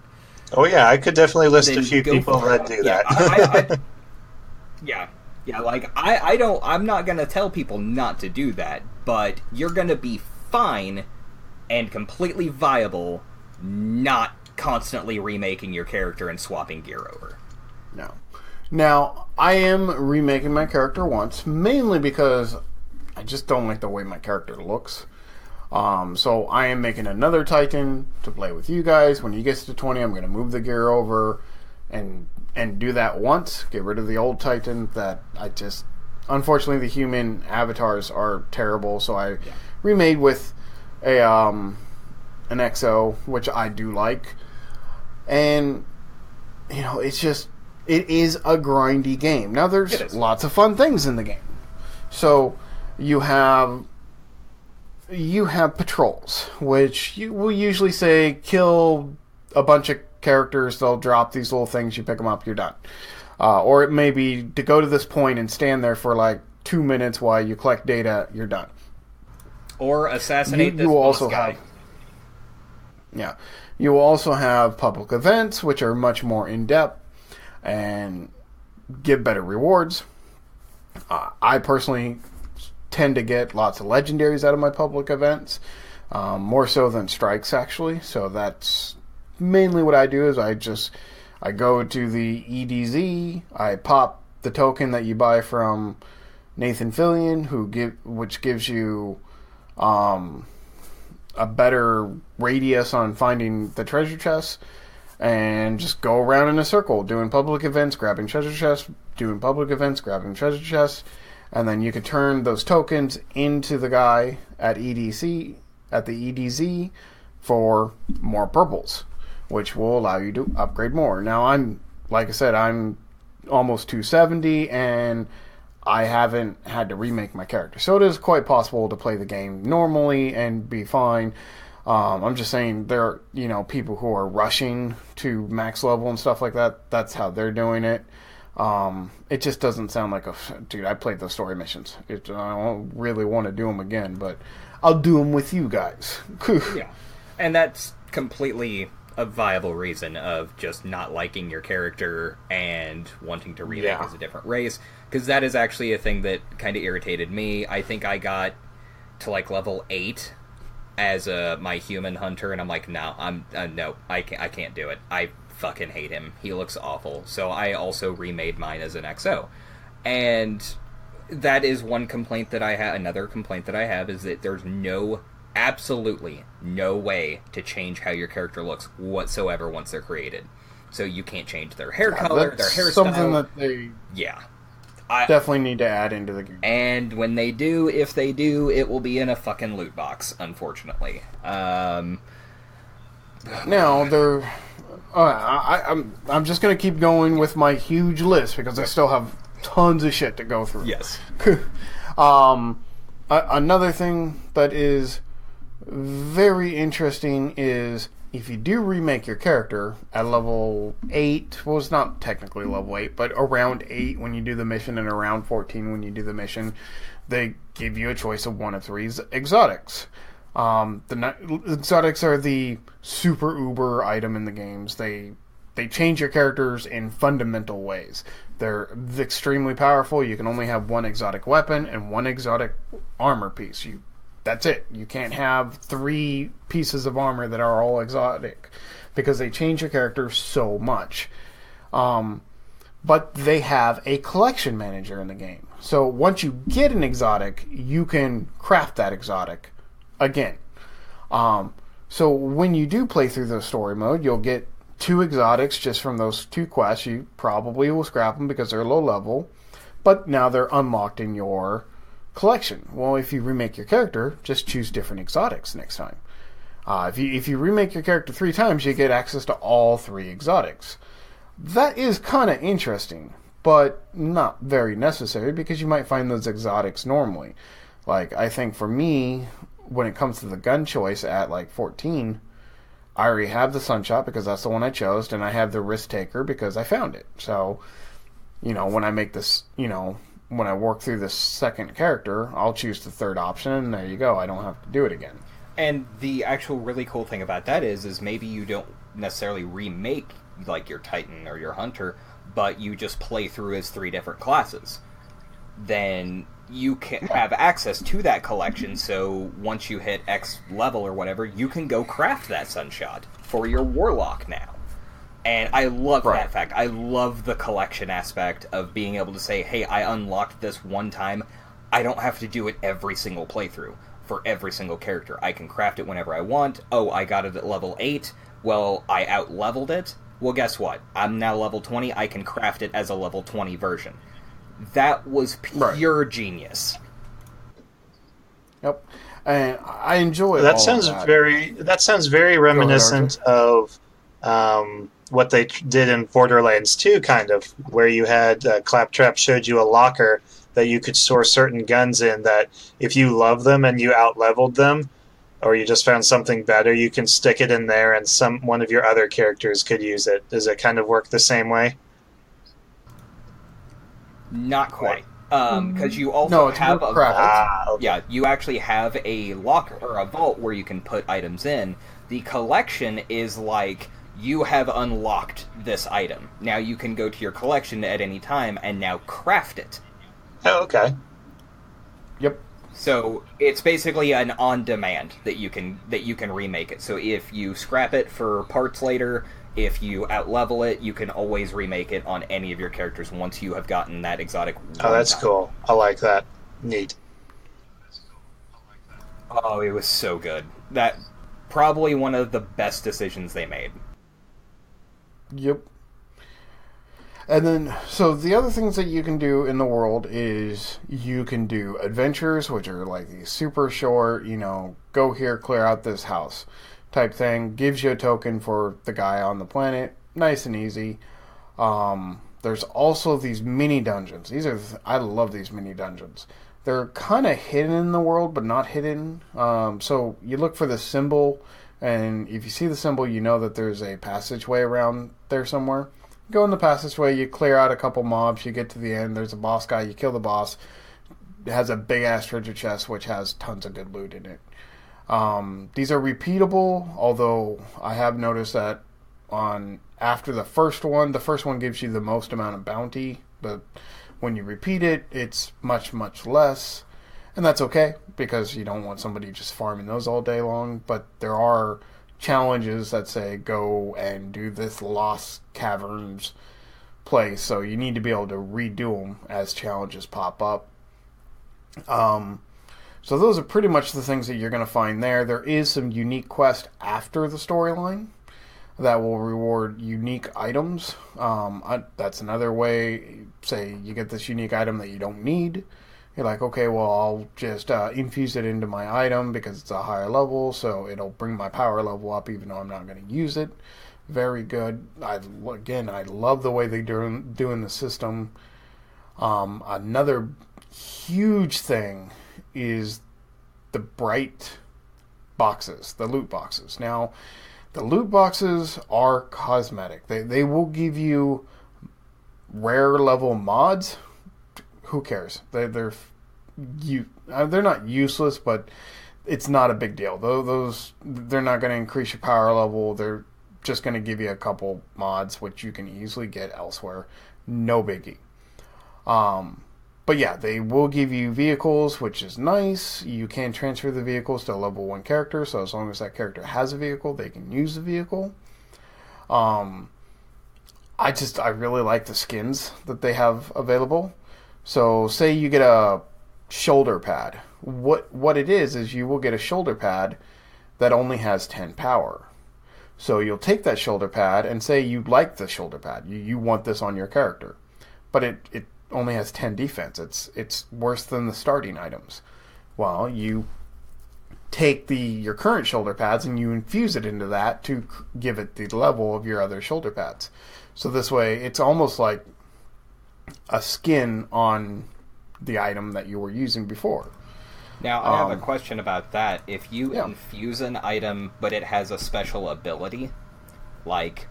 Oh yeah, I could definitely list a few people that do that. I'm not gonna tell people not to do that, but you're gonna be fine and completely viable not constantly remaking your character and swapping gear over. No. Now, I am remaking my character once, mainly because I just don't like the way my character looks. So I am making another Titan to play with you guys. When he gets to 20, I'm going to move the gear over and do that once. Get rid of the old Titan that I just... Unfortunately, the human avatars are terrible, so I remade with an XO, which I do like. And, it's just... It is a grindy game. Now, there's lots of fun things in the game. So, you have patrols, which you will usually say, kill a bunch of characters, they'll drop these little things, you pick them up, you're done. Or it may be to go to this point and stand there for like 2 minutes while you collect data, you're done. Or assassinate this boss guy. Yeah. You will also have public events, which are much more in-depth and give better rewards. I personally tend to get lots of legendaries out of my public events, more so than strikes, actually. So that's mainly what I do. Is I go to the EDZ, I pop the token that you buy from Nathan Fillion, which gives you a better radius on finding the treasure chests, and just go around in a circle doing public events, grabbing treasure chests, doing public events, grabbing treasure chests. And then you can turn those tokens into the guy at the EDZ for more purples, which will allow you to upgrade more. Now, like I said, I'm almost 270, and I haven't had to remake my character. So it is quite possible to play the game normally and be fine. I'm just saying there are, people who are rushing to max level and stuff like that. That's how they're doing it. It just doesn't sound like a dude. I played those story missions. I don't really want to do them again, but I'll do them with you guys. Yeah, and that's completely a viable reason of just not liking your character and wanting to remake as a different race, because that is actually a thing that kind of irritated me. I think I got to like level 8 as my human hunter, and I'm like, no, I can't do it. I fucking hate him. He looks awful. So I also remade mine as an XO, and that is one complaint that I have. Another complaint that I have is that there's absolutely no way to change how your character looks whatsoever once they're created. So you can't change their hair color, their hairstyle. Something that they definitely need to add into the game. And when they do, if they do, it will be in a fucking loot box, unfortunately. Now they're. I'm just gonna keep going with my huge list because I still have tons of shit to go through. Yes. Another thing that is very interesting is if you do remake your character at level 8, well, it's not technically level 8, but around 8 when you do the mission and around 14 when you do the mission, they give you a choice of one of 3 exotics. The exotics are the super uber item in the games. They change your characters in fundamental ways. They're extremely powerful. You can only have one exotic weapon and one exotic armor piece. That's it. You can't have 3 pieces of armor that are all exotic because they change your character so much. But they have a collection manager in the game. So once you get an exotic, you can craft that exotic again. So when you do play through the story mode, you'll get 2 exotics just from those 2 quests. You probably will scrap them because they're low level, but now they're unlocked in your collection. Well, if you remake your character, just choose different exotics next time. If you remake your character 3 times, you get access to all 3 exotics. That is kind of interesting, but not very necessary because you might find those exotics normally. Like, I think for me, when it comes to the gun choice at like 14, I already have the Sunshot because that's the one I chose, and I have the Risk Taker because I found it. So, when I make this, when I work through this second character, I'll choose the third option, and there you go. I don't have to do it again. And the actual really cool thing about that is maybe you don't necessarily remake like your Titan or your Hunter, but you just play through as 3 different classes. Then you can have access to that collection, so once you hit X level or whatever, you can go craft that Sunshot for your Warlock now. And I love that fact. I love the collection aspect of being able to say, hey, I unlocked this one time. I don't have to do it every single playthrough for every single character. I can craft it whenever I want. Oh, I got it at level 8. Well, I out-leveled it. Well, guess what? I'm now level 20. I can craft it as a level 20 version. That was pure genius. Yep. And I enjoy that. All Sounds of that. That sounds very reminiscent of what they did in Borderlands 2, kind of, where you had Claptrap showed you a locker that you could store certain guns in that if you love them and you out-leveled them, or you just found something better, you can stick it in there and one of your other characters could use it. Does it kind of work the same way? Not quite. Because you also have a vault. Okay. Yeah, you actually have a locker or a vault where you can put items in. The collection is like, you have unlocked this item. Now you can go to your collection at any time and now craft it. Oh, okay. Yep. So it's basically an on-demand that you can remake it. So if you scrap it for parts later, if you out-level it, you can always remake it on any of your characters once you have gotten that exotic. Oh, that's cool. I like that. Neat. Oh, it was so good. That probably one of the best decisions they made. Yep. And then, so the other things that you can do in the world is you can do adventures, which are like these super short, go here, clear out this house type thing. Gives you a token for the guy on the planet. Nice and easy. There's also these mini dungeons. I love these mini dungeons. They're kind of hidden in the world, but not hidden. So you look for the symbol, and if you see the symbol, you know that there's a passageway around there somewhere. Go in the passageway, you clear out a couple mobs, you get to the end, there's a boss guy, you kill the boss. It has a big-ass treasure chest, which has tons of good loot in it. These are repeatable, although I have noticed that after the first one gives you the most amount of bounty, but when you repeat it, it's much, much less. And that's okay, because you don't want somebody just farming those all day long. But there are challenges that say go and do this Lost Caverns place, so you need to be able to redo them as challenges pop up. So those are pretty much the things that you're going to find there. There is some unique quest after the storyline that will reward unique items. That's another way. Say you get this unique item that you don't need. You're like, okay, well, I'll just infuse it into my item because it's a higher level, so it'll bring my power level up even though I'm not going to use it. Very good. I love the way they're doing the system. Another huge thing is the bright boxes, the loot boxes. Now, the loot boxes are cosmetic. They will give you rare level mods. Who cares? They're not useless, but it's not a big deal. They're not going to increase your power level. They're just going to give you a couple mods, which you can easily get elsewhere. No biggie. But yeah, they will give you vehicles, which is nice. You can transfer the vehicles to a level 1 character, so as long as that character has a vehicle, they can use the vehicle. I really like the skins that they have available. So say you get a shoulder pad. What it is you will get a shoulder pad that only has 10 power. So you'll take that shoulder pad and say you like the shoulder pad. You want this on your character. But it only has 10 defense. It's worse than the starting items. Well, you take your current shoulder pads and you infuse it into that to give it the level of your other shoulder pads. So this way, it's almost like a skin on the item that you were using before. Now, I have a question about that. If you infuse an item, but it has a special ability, like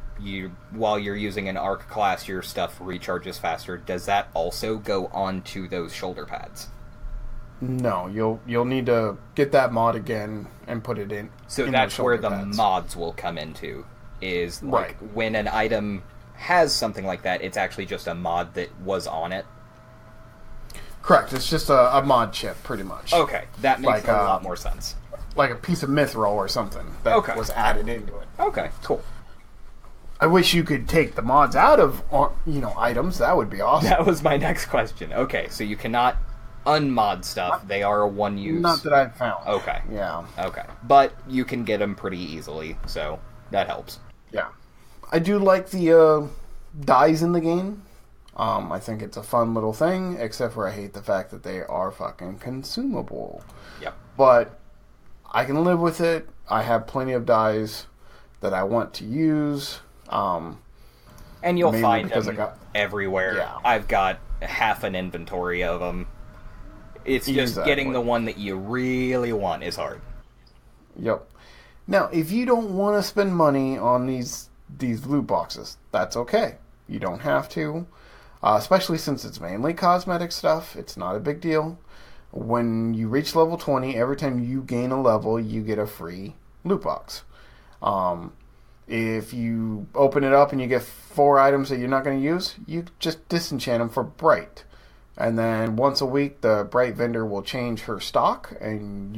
while you're using an arc class, your stuff recharges faster, does that also go onto those shoulder pads? No, you'll need to get that mod again and put it in. So that's where the mods will come into, is like when an item has something like that, it's actually just a mod that was on it. Correct. It's just a mod chip, pretty much. Okay, that makes a lot more sense. Like a piece of mithril or something that was added into it. Okay, cool. I wish you could take the mods out of items. That would be awesome. That was my next question. Okay, so you cannot unmod stuff. They are a one-use. Not that I've found. Okay. Yeah. Okay. But you can get them pretty easily, so that helps. Yeah. I do like the dyes in the game. I think it's a fun little thing, except for I hate the fact that they are fucking consumable. Yep. But I can live with it. I have plenty of dyes that I want to use. And you'll find them everywhere. Yeah. I've got half an inventory of them. It's just getting the one that you really want is hard. Yep. Now, if you don't want to spend money on these loot boxes, that's okay. You don't have to. Especially since it's mainly cosmetic stuff. It's not a big deal. When you reach level 20, every time you gain a level, you get a free loot box. If you open it up and you get 4 items that you're not going to use, you just disenchant them for Bright. And then once a week, the Bright vendor will change her stock, and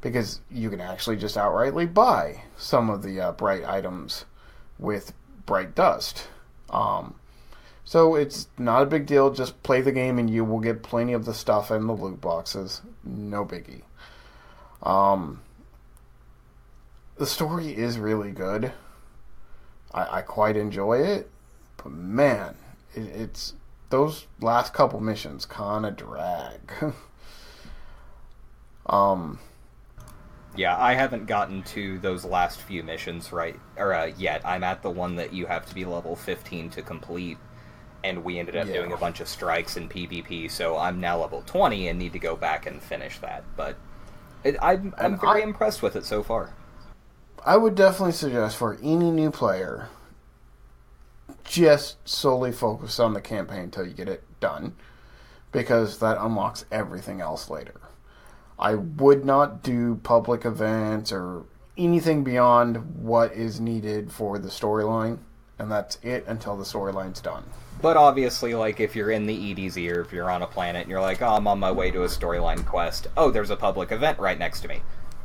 because you can actually just outrightly buy some of the Bright items with Bright Dust. So it's not a big deal. Just play the game and you will get plenty of the stuff in the loot boxes. No biggie. The story is really good. I quite enjoy it. But man, it's those last couple missions kind of drag. Yeah, I haven't gotten to those last few missions yet. I'm at the one that you have to be level 15 to complete. And we ended up doing a bunch of strikes in PvP, so I'm now level 20 and need to go back and finish that. But I'm very impressed with it so far. I would definitely suggest for any new player, just solely focus on the campaign until you get it done, because that unlocks everything else later. I would not do public events or anything beyond what is needed for the storyline, and that's it until the storyline's done. But obviously, like, if you're in the EDZ or if you're on a planet and you're like, oh, I'm on my way to a storyline quest. Oh, there's a public event right next to me.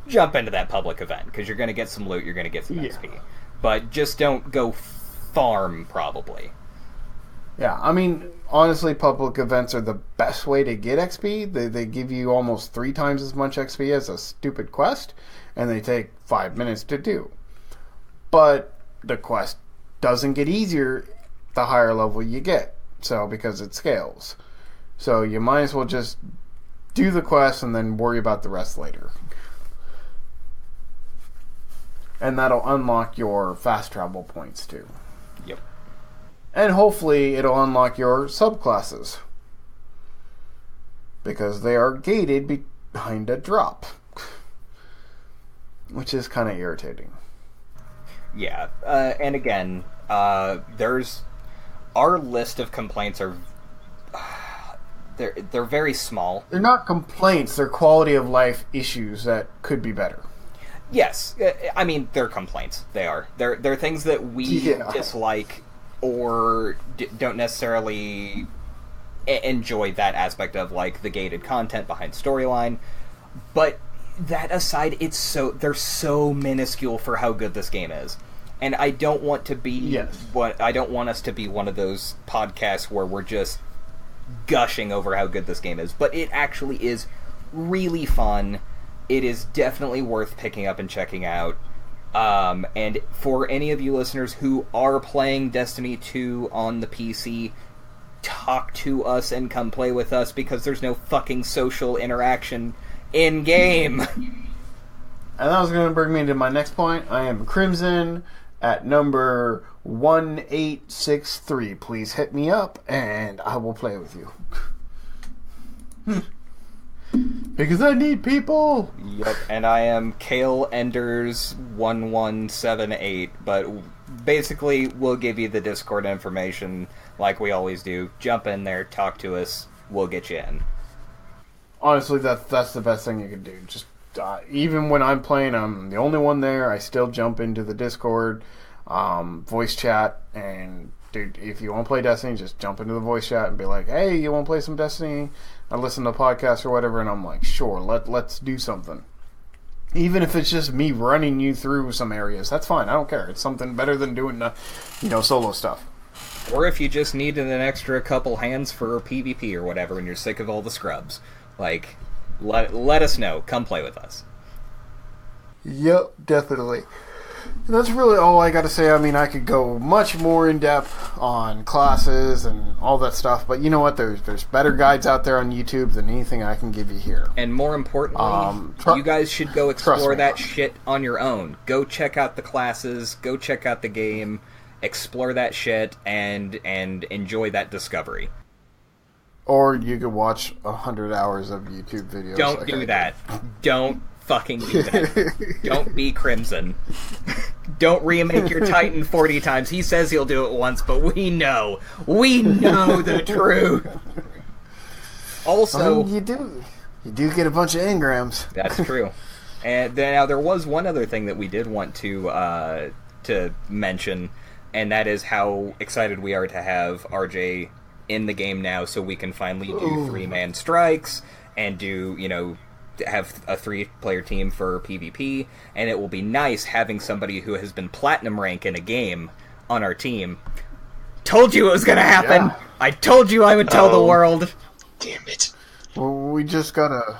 Jump into that public event, because you're going to get some loot, you're going to get some XP. But just don't go farm, probably. Yeah, I mean, honestly, public events are the best way to get XP. They give you almost 3 times as much XP as a stupid quest, and they take 5 minutes to do. But the quest doesn't get easier the higher level you get, so because it scales. So you might as well just do the quest and then worry about the rest later. And that'll unlock your fast travel points too. Yep. And hopefully it'll unlock your subclasses, because they are gated behind a drop, which is kind of irritating. Yeah, and again, there's... Our list of complaints are... They're very small. They're not complaints, they're quality of life issues that could be better. Yes, I mean, they're complaints. They are. They're things that we dislike or don't necessarily enjoy that aspect of, like, the gated content behind storyline. But that aside, they're so minuscule for how good this game is. And I don't want to be I don't want us to be one of those podcasts where we're just gushing over how good this game is. But it actually is really fun. It is definitely worth picking up and checking out. And for any of you listeners who are playing Destiny 2 on the PC, talk to us and come play with us, because there's no fucking social interaction in-game. And that was going to bring me to my next point. I am Crimson at number 1863. Please hit me up and I will play with you. Because I need people! Yep, and I am Kale Enders 1178, but basically we'll give you the Discord information like we always do. Jump in there, talk to us, we'll get you in. Honestly, that's the best thing you can do. Just even when I'm playing, I'm the only one there. I still jump into the Discord, voice chat, and dude, if you want to play Destiny, just jump into the voice chat and be like, "Hey, you want to play some Destiny?" I listen to podcasts or whatever, and I'm like, "Sure, let's do something." Even if it's just me running you through some areas, that's fine. I don't care. It's something better than doing the, solo stuff. Or if you just needed an extra couple hands for PvP or whatever, and you're sick of all the scrubs, like, let us know. Come play with us. Yep, definitely. And that's really all I got to say. I mean, I could go much more in depth on classes and all that stuff, but you know what? There's better guides out there on YouTube than anything I can give you here. And more importantly, you guys should go explore that shit on your own. Go check out the classes, go check out the game, explore that shit, and enjoy that discovery. Or you could watch 100 hours of YouTube videos. Don't do that. Don't fucking do that. Don't be Crimson. Don't remake your Titan 40 times. He says he'll do it once, but we know the truth. Also, you do get a bunch of engrams. That's true. And now there was one other thing that we did want to mention, and that is how excited we are to have RJ in the game now, so we can finally do 3-man strikes and do, have a 3-player team for PvP, and it will be nice having somebody who has been platinum rank in a game on our team. Told you it was gonna happen! Yeah. I told you I would tell the world! Damn it. Well, we just gotta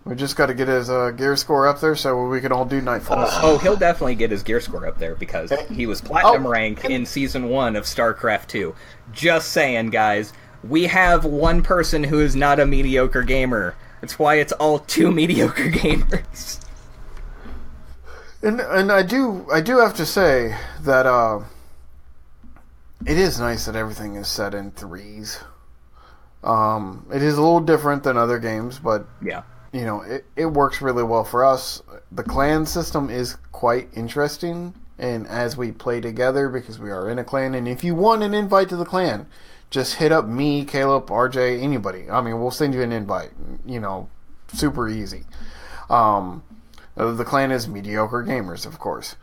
get his gear score up there so we can all do Nightfall. He'll definitely get his gear score up there because he was platinum rank in Season 1 of StarCraft 2. Just saying, guys. We have one person who is not a mediocre gamer. That's why it's all 2 mediocre gamers. And I do have to say that it is nice that everything is set in 3s. It is a little different than other games, but yeah. It works really well for us. The clan system is quite interesting and as we play together, because we are in a clan. And if you want an invite to the clan, just hit up me, Caleb, RJ, anybody. I mean, we'll send you an invite. You know, super easy. The clan is Mediocre Gamers, of course.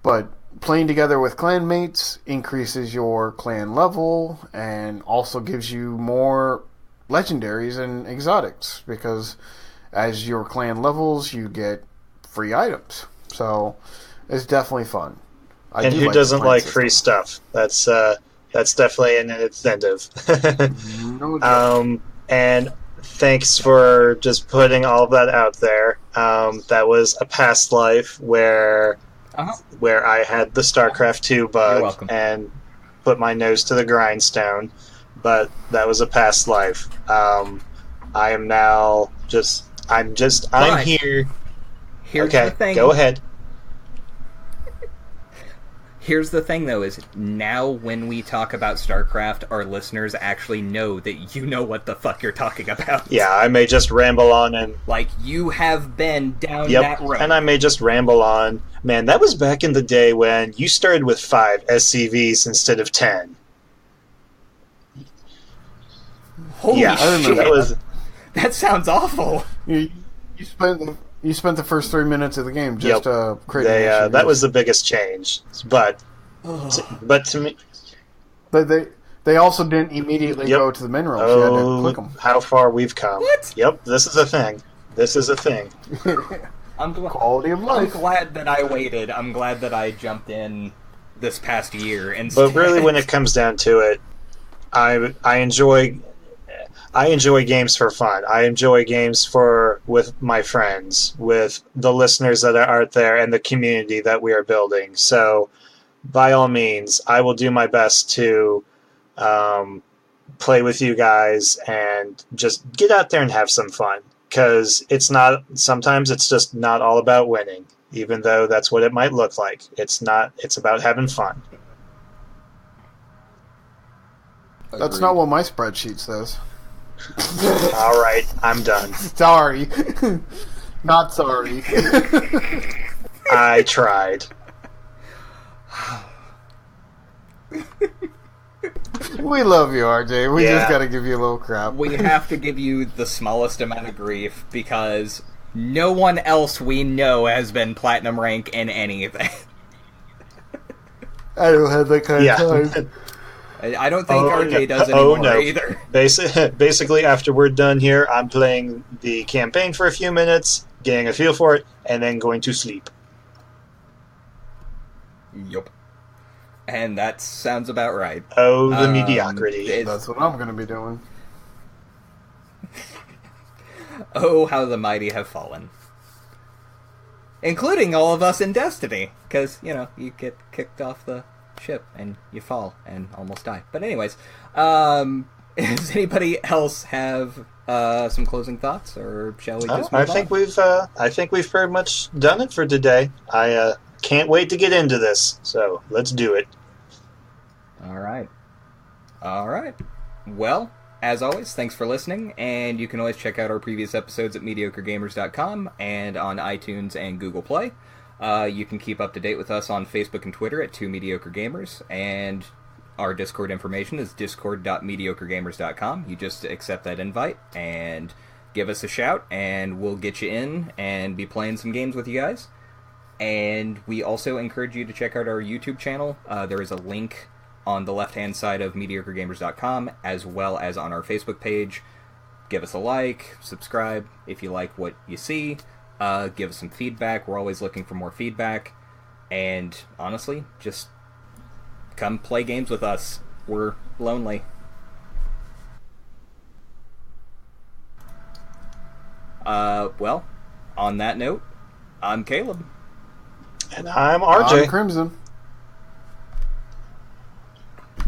But playing together with clanmates increases your clan level and also gives you more legendaries and exotics, because as your clan levels, you get free items. So it's definitely fun. And who doesn't like free stuff? That's definitely an incentive. No joke. And thanks for just putting all of that out there. That was a past life where I had the StarCraft 2 bug and put my nose to the grindstone. But that was a past life. I am now I'm here. Here's the thing. Go ahead. Here's the thing, though, is now when we talk about StarCraft, our listeners actually know that you know what the fuck you're talking about. Yeah, I may just ramble on and... Like, you have been down that road. And I may just ramble on. Man, that was back in the day when you started with 5 SCVs instead of 10. Holy shit. That sounds awful. You spent the first 3 minutes of the game just creating. That was the biggest change. But to me, they also didn't immediately go to the minerals. You had to click them. How far we've come! What? Yep, this is a thing. Quality of life. I'm glad that I waited. I'm glad that I jumped in this past year. But really, when it comes down to it, I enjoy games for fun. I enjoy games with my friends, with the listeners that are out there, and the community that we are building. So, by all means, I will do my best to play with you guys and just get out there and have some fun. Because sometimes it's just not all about winning, even though that's what it might look like. It's not. It's about having fun. That's not what my spreadsheet says. All right, I'm done. Sorry. Not sorry. I tried. We love you, RJ. We just gotta give you a little crap. We have to give you the smallest amount of grief because no one else we know has been platinum rank in anything. I don't have that kind of time. I don't think RJ does anymore either. Basically, after we're done here, I'm playing the campaign for a few minutes, getting a feel for it, and then going to sleep. Yup. And that sounds about right. Oh, the mediocrity. That's what I'm going to be doing. Oh, how the mighty have fallen. Including all of us in Destiny. Because, you get kicked off the ship and you fall and almost die. But anyways, does anybody else have some closing thoughts, or shall we just move on? I think we've pretty much done it for today. I can't wait to get into this, so let's do it. All right. Well, as always, thanks for listening, and you can always check out our previous episodes at mediocregamers.com and on iTunes and Google Play. You can keep up to date with us on Facebook and Twitter at 2mediocregamers, and our Discord information is discord.mediocregamers.com. You just accept that invite and give us a shout, and we'll get you in and be playing some games with you guys. And we also encourage you to check out our YouTube channel. There is a link on the left-hand side of mediocregamers.com, as well as on our Facebook page. Give us a like, subscribe if you like what you see. Give us some feedback. We're always looking for more feedback. And honestly, just come play games with us. We're lonely. Well, on that note, I'm Caleb. And I'm RJ. I'm Crimson.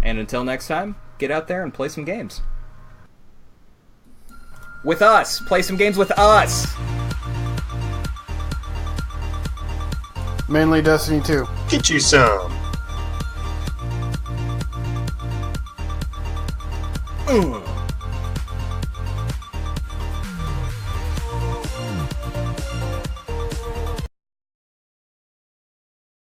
And until next time, get out there and play some games. With us! Play some games with us! Mainly Destiny 2. Get you some. Ugh.